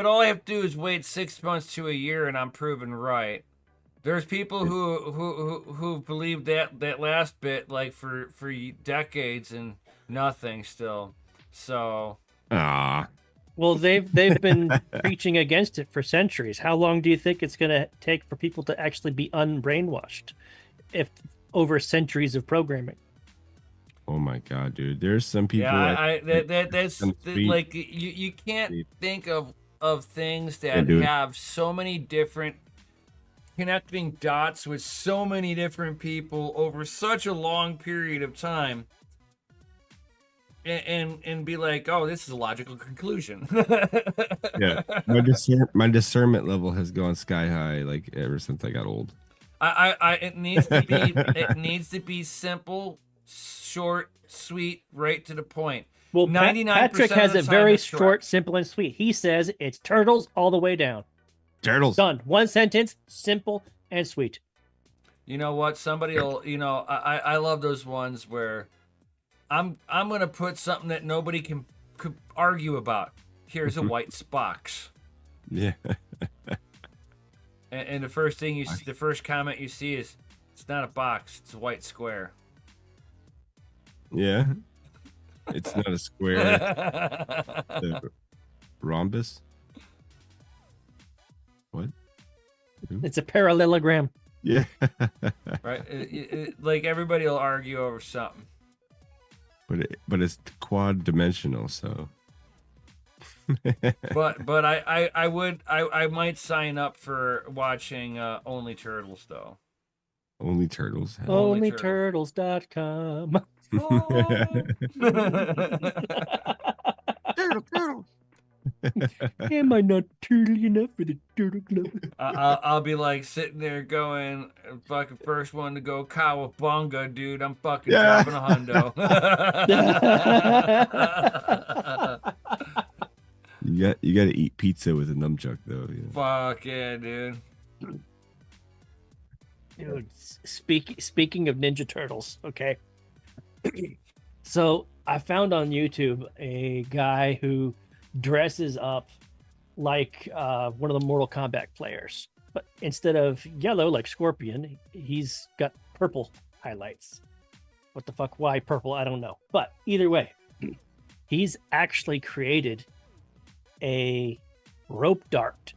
all I have to do is wait 6 months to a year and I'm proven right. There's people who believed that last bit like for decades and nothing still. So Well, they've been preaching against it for centuries. How long do you think it's going to take for people to actually be unbrainwashed? If over centuries of programming. oh my god, dude! There's some people. yeah, that's on the street. like you can't think of things that Can't do it. have so many different connecting dots with so many different people over such a long period of time. And be like, oh, this is a logical conclusion. Yeah, my discernment level has gone sky high like ever since I got old. It needs to be simple, short, sweet, right to the point. Well, 99% Patrick of has the it time, very that's short, correct. simple, and sweet. He says it's turtles all the way down. Turtles. Done. One sentence, simple and sweet. You know what? Somebody will. I love those ones where I'm gonna put something that nobody could argue about. here's a white Spox. Yeah. And the first thing you see, the first comment you see is, it's not a box, it's a white square. Yeah. It's not a square. It's a rhombus. What? It's a parallelogram. Yeah. Right? Like everybody will argue over something. But it's quad dimensional, so. But I might sign up for watching Only Turtles though. Only turtles. Only Onlyturtles.com. Turtle. Am I not turtly enough for the Turtle Club? I'll be like sitting there going, fucking first one to go cowabunga, dude. I'm fucking dropping a hundo. You got to eat pizza with a nunchuck though. You know? Fuck yeah, dude. Dude, speaking of Ninja Turtles, okay. So I found on YouTube a guy who dresses up like one of the Mortal Kombat players, but instead of yellow like Scorpion, he's got purple highlights. What the fuck? Why purple? I don't know. But either way, he's actually created a rope dart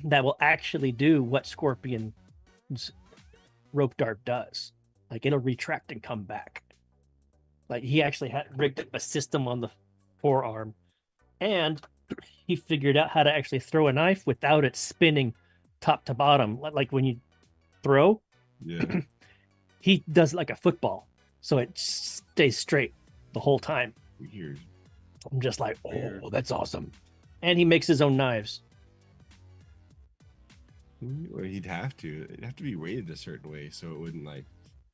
that will actually do what Scorpion's rope dart does. Like it'll retract and come back. Like he actually had rigged up a system on the forearm, and he figured out how to actually throw a knife without it spinning top to bottom. Like when you throw, Yeah. he does it like a football, so it stays straight the whole time. Weird. I'm just like, Weird. oh, that's awesome. And he makes his own knives. Well, he'd have to. It'd have to be weighted a certain way so it wouldn't like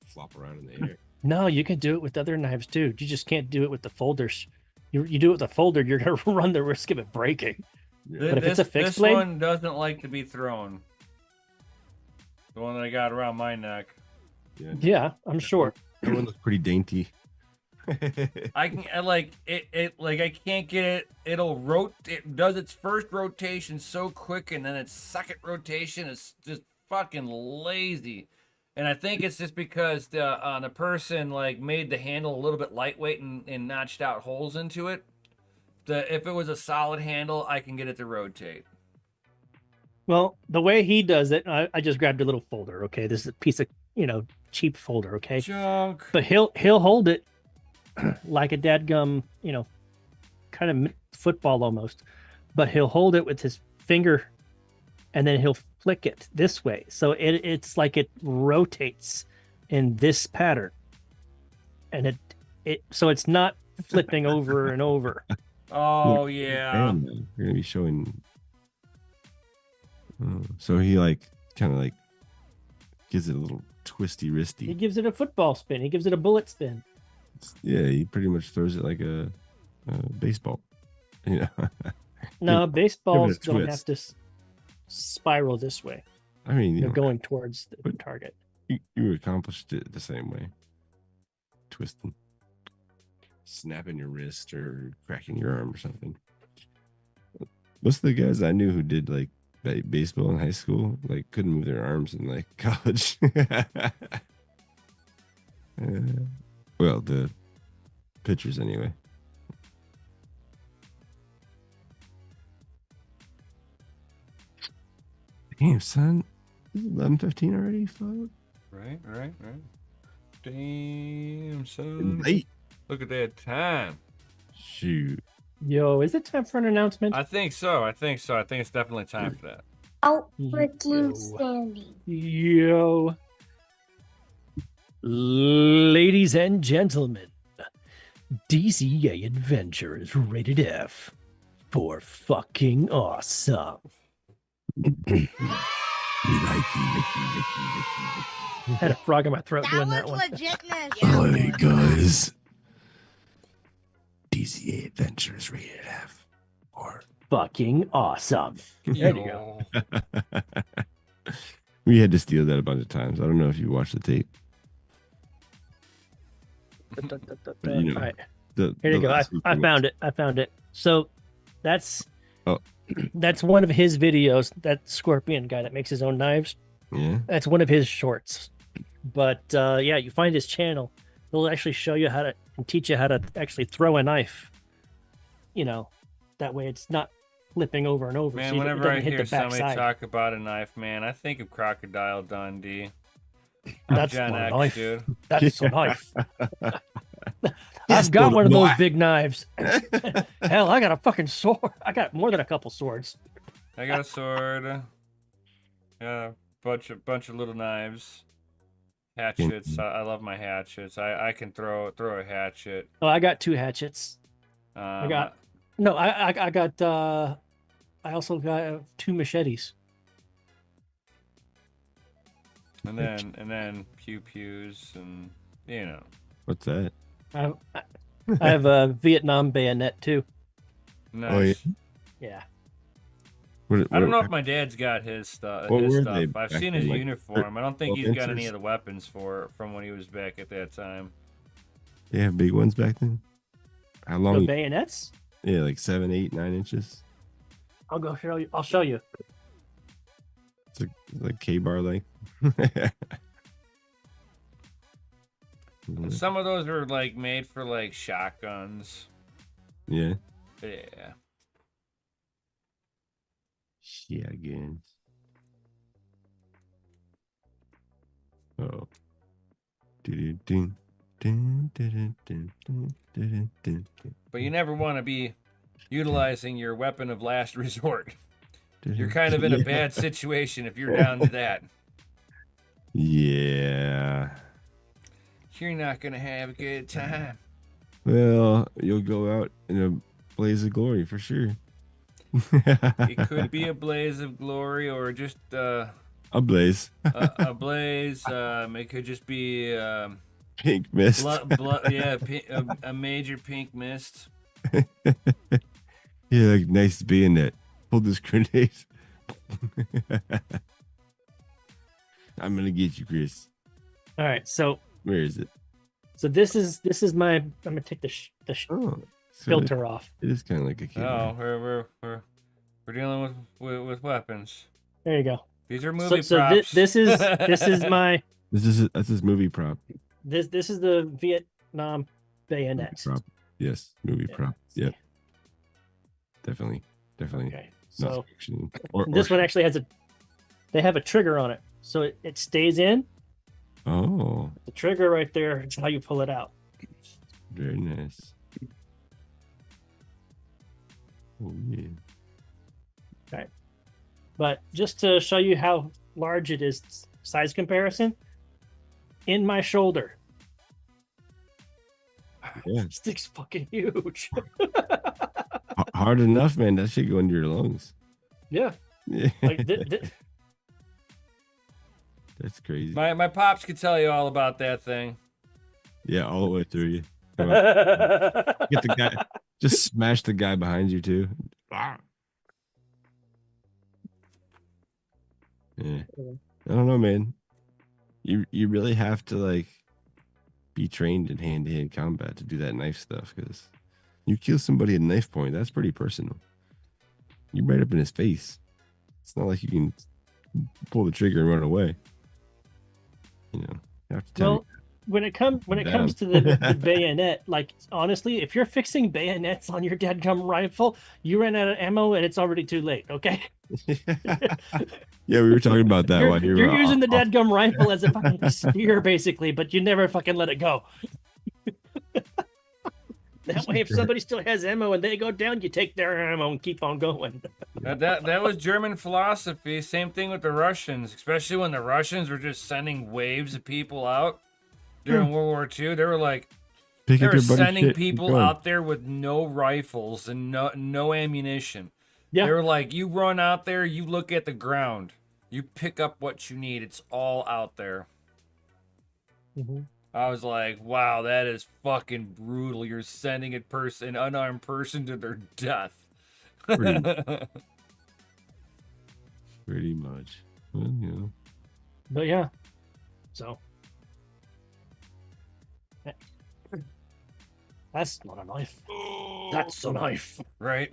flop around in the air. No, you can do it with other knives too. You just can't do it with the folders. You do it with a folder, you're gonna run the risk of it breaking. Yeah. But if it's a fixed this blade- one doesn't like to be thrown. The one that I got around my neck. Yeah, I'm sure. That one looks pretty dainty. I like it like I can't get it. It does its first rotation so quick, and then its second rotation is just fucking lazy. And I think it's just because the person like made the handle a little bit lightweight and notched out holes into it. If it was a solid handle, I can get it to rotate. Well, the way he does it, I just grabbed a little folder. Okay, this is a piece of cheap folder. Okay, Junk. but he'll hold it like a dadgum, kind of football almost. But he'll hold it with his finger, and then he'll flick it this way, so it's like it rotates in this pattern, and so it's not flipping over and over. Oh yeah. Damn, man. You're gonna be showing. So he like kind of like gives it a little twisty He wristy. gives it a football spin. He gives it a bullet spin. Yeah, he pretty much throws it like a baseball. You know. No, baseballs give it a don't have to spiral this way. I mean, They're going towards the but- target. you accomplished it the same way. Twisting, snapping your wrist or cracking your arm or something. Most of the guys I knew who did like baseball in high school like couldn't move their arms in like college. Well, the pitchers anyway. Damn, son, it's 11:15 already. Fuck. Right. Damn, son. Late. Look at that time. Shoot. Yo, is it time for an announcement? I think so. I think it's definitely time for that. Out Yo. freaking standing. Yo. Ladies and gentlemen, DCA Adventure is rated F for fucking awesome. We like Had a frog in my throat That doing was that one. legitness. Hi guys. DCA Adventures rated F for Fucking awesome. There you go. We had to steal that a bunch of times. I don't know if you watched the tape. But, you know, All right. The Here you go. last week I we found it. I found it. So that's Oh. That's one of his videos. That Scorpion guy that makes his own knives. Yeah. That's one of his shorts. But yeah, you find his channel. He'll actually show you how to and teach you how to actually throw a knife. You know, that way it's not flipping over and over. Man, so it whenever doesn't I hit hear the somebody backside. talk about a knife, man, I think of Crocodile Dundee. That's Gen my X, knife. dude. That's a knife. Yes, I've got little one of those boy. big knives. Hell, I got a fucking sword. I got more than a couple swords. I got a sword. Got a bunch of little knives. Hatchets. I love my hatchets. I can throw a hatchet. Oh, I got 2 hatchets. I got no. I got. I also got 2 machetes. and then pew pews and you know. What's that? I have a Vietnam bayonet too. Nice. Oh, yeah. Yeah. I don't know if my dad's got his stuff. What were Stuff. they I've back seen then, his like uniform. I don't think 12 he's got any inches? of the weapons from when he was back at that time. They have big ones back then. How The long? bayonets. Yeah, like 7, 8, 9 inches. I'll go show you. I'll show you. It's like K-bar length. And some of those are like made for like shotguns. Yeah. Yeah. Yeah, again. Oh. Dun, dun, dun, dun, dun, dun, dun, But you never want to be utilizing your weapon of last resort. dun, You're kind of in a yeah. bad situation if you're down to that. Yeah. You're not gonna have a good time. Well, you'll go out in a blaze of glory for sure. It could be a blaze of glory or just a blaze. a blaze. It could just be Pink mist. yeah, a major pink mist. Yeah, like nice bayonet. Hold this grenade. I'm gonna get you, Chris. All right. So Where is it? this is my. I'm gonna take the Oh, so filter off. It is kind of like a kid. Oh, we're dealing with weapons. There you go. These are movie So props. this is my That's his movie prop. this is the Vietnam bayonet. Movie prop. Yes, movie Yeah, prop. let's see. Yep, definitely. Okay. Not So fiction. this one actually has they have a trigger on it, so it stays in. Oh, The trigger right there is how you pull it out. very nice. Oh yeah. But just to show you how large it is, size comparison, in my shoulder, Yeah. this thing's fucking huge. Hard enough, man. That should go into your lungs. Yeah, Yeah. like That's crazy. My pops could tell you all about that thing. Yeah, all the way through you. Come on. Get the guy. Just smash the guy behind you too. Ah. Yeah. I don't know, man. You really have to like be trained in hand-to-hand combat to do that knife stuff, because you kill somebody at knife point, that's pretty personal. You're right up in his face. It's not like you can pull the trigger and run away. You know, you have to tell Well, when it comes to the bayonet, like honestly, if you're fixing bayonets on your dadgum rifle, you ran out of ammo and it's already too late. Okay, Yeah, we were talking about that while you you're were using the off. dadgum rifle as a fucking spear, basically, but you never fucking let it go. That way, if somebody still has ammo and they go down, you take their ammo and keep on going. That was German philosophy. Same thing with the Russians, especially when the Russians were just sending waves of people out during World War II. They were like, Pick they up were your buddy sending shit, keep people going. out there with no rifles and no ammunition. Yeah. They were like, you run out there, you look at the ground, you pick up what you need. It's all out there. Mm-hmm. I was like, wow, that is fucking brutal. You're sending an unarmed person to their death. Pretty much. Well, you know. But yeah, so that's not a knife. That's a knife. Right?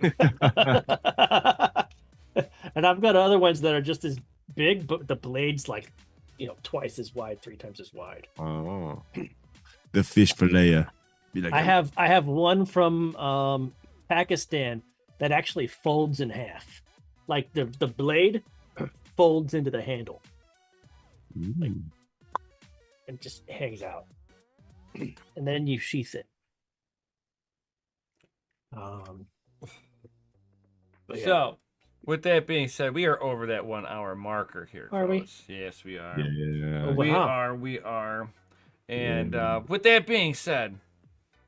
And I've got other ones that are just as big, but the blade's like, twice as wide, 3 times as wide. Oh, the fish fillet. Be like, I have one from Pakistan that actually folds in half. Like the blade folds into the handle Mm. and just hangs out. And then you sheath it. But yeah. So, with that being said, we are over that 1 hour marker here. Are we? fellas. Yes, we are. Yeah. Oh, We wow. are. And Yeah. with that being said,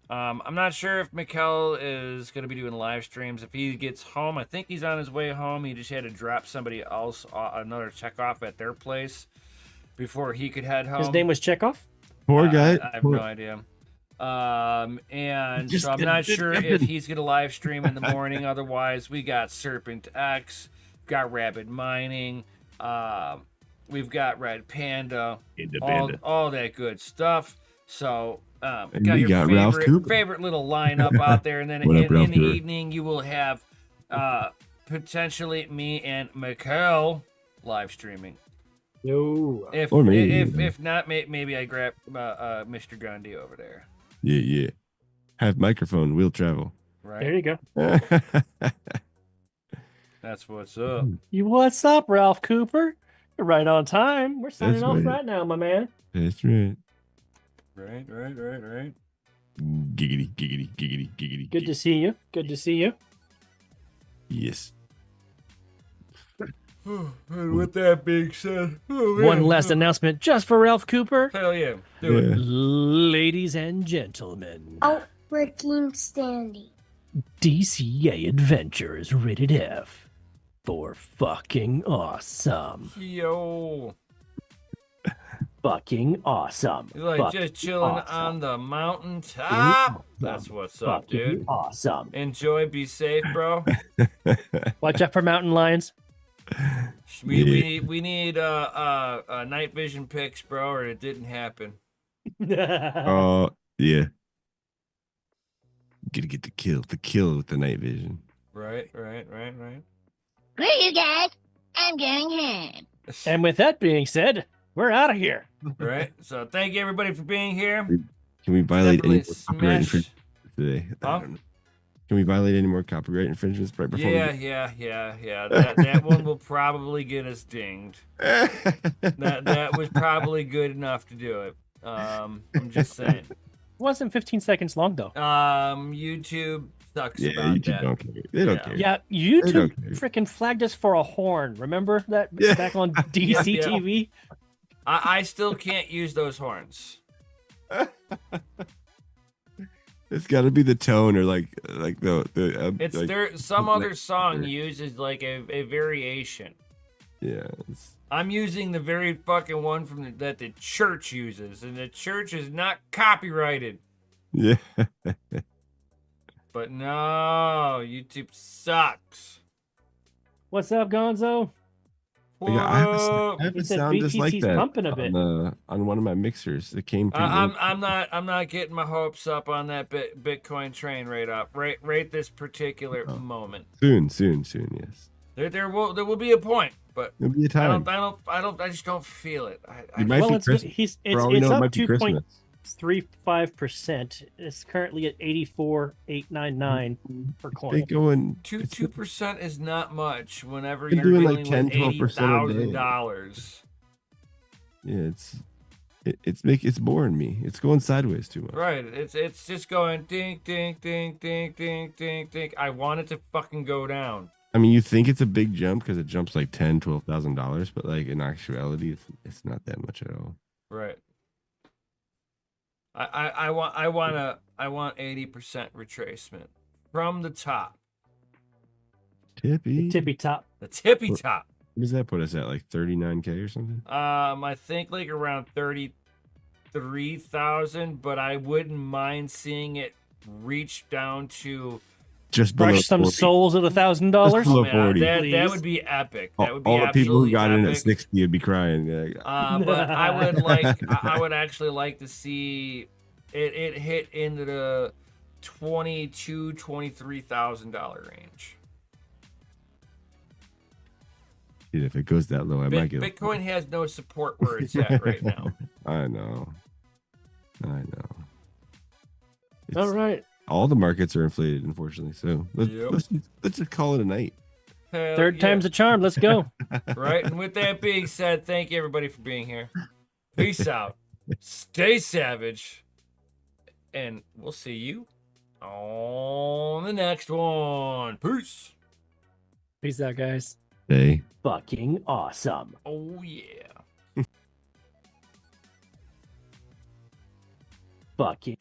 I'm not sure if Mikkel is going to be doing live streams. If he gets home, I think he's on his way home. He just had to drop somebody else, another check off at their place before he could head home. His name was Chekhov? Poor guy. I have no idea. And Just so I'm get not it sure if happen. he's going to live stream in the morning. Otherwise, we got Serpent X, got Rapid Mining, we've got Red Panda, all that good stuff. So, And got we your got Ralph Cooper. favorite little lineup out there. And then What up, in Ralph the Cooper? evening, you will have potentially me and Mikkel live streaming. No. If Or me, if not, maybe I grab Mr. Gundy over there. Yeah. Have microphone, we'll travel. Right? There you go. That's what's up. What's up, Ralph Cooper? You're right on time. We're signing That's off right. right now, my man. That's right. Right. Giggity. Good to see you. Good to see you. Yes. And with that being said, One last announcement just for Ralph Cooper. Hell yeah. Do it. Yeah. Ladies and gentlemen, Freaking standing. DCA Adventure is rated F for fucking awesome. Yo. Fucking awesome. He's like Fucking just chilling awesome. on the mountaintop. That's what's up, Fucking dude. Awesome. Enjoy, be safe, bro. Watch out for mountain lions. We need night vision pics, bro, or it didn't happen. Oh, yeah. Gotta get the kill with the night vision. Right. Screw you guys. I'm going home. And with that being said, we're out of here. Right. So thank you everybody for being here. Can we violate any Definitely more copyright smash. infringements today? I Huh? don't know. Can we violate any more copyright infringements right before Yeah. That one will probably get us dinged. we That was probably good enough to do it. I'm just saying. It wasn't 15 seconds long, though. YouTube sucks Yeah, about YouTube that. don't care. They don't Yeah. care. Yeah, They YouTube don't care. freaking flagged us for a horn. Remember that Yeah. back on DCTV? I still can't use those horns. It's got to be the tone or like the. It's like, there. Some like- other song uses like a variation. Yeah. It's, I'm using the very fucking one from that the church uses, and the church is not copyrighted. yeah. But no, YouTube sucks. What's up, Gonzo? Yeah, I have Whoa. a He said sound just like BTC's that pumping a bit. on one of my mixers. It came through. I'm not getting my hopes up on that Bitcoin train right this particular moment. soon. Yes. There will be a point, but There'll be a time. I just don't feel it. It might Well, be it's Christmas. it's For all we know, it up might be Christmas. 2.35%. It's currently at 84,899 per They coin. going. 2% is not much whenever Been you're doing dealing like 10, with 12% a day. $80,000. Yeah, it's boring me. It's going sideways too much. Right. It's just going ding ding ding ding ding ding ding. I want it to fucking go down. I mean, you think it's a big jump because it jumps like $10,000-$12,000, but like in actuality, it's not that much at all. Right. I want 80% retracement from the top, Tippy. Tippy top. the tippy top. What does that put us at? Like 39K or something? I think like around 33,000, but I wouldn't mind seeing it reach down to. Just below Brush some 40. souls at $1,000. Just below Man, 40. that Please. would be epic. That would be All the people who absolutely got in at epic. 60 would be crying. They're like, But I would actually like to see it hit into the $23,000 range. Dude, if it goes that low, I might get Bitcoin has no support where it's at right now. I know. All right. All the markets are inflated, unfortunately. So let's just call it a night. Hell Third time's a charm. Let's go. Right. And with that being said, thank you everybody for being here. Peace out. Stay savage. And we'll see you on the next one. Peace. Peace out, guys. Hey. Fucking awesome. Oh, yeah. Fucking.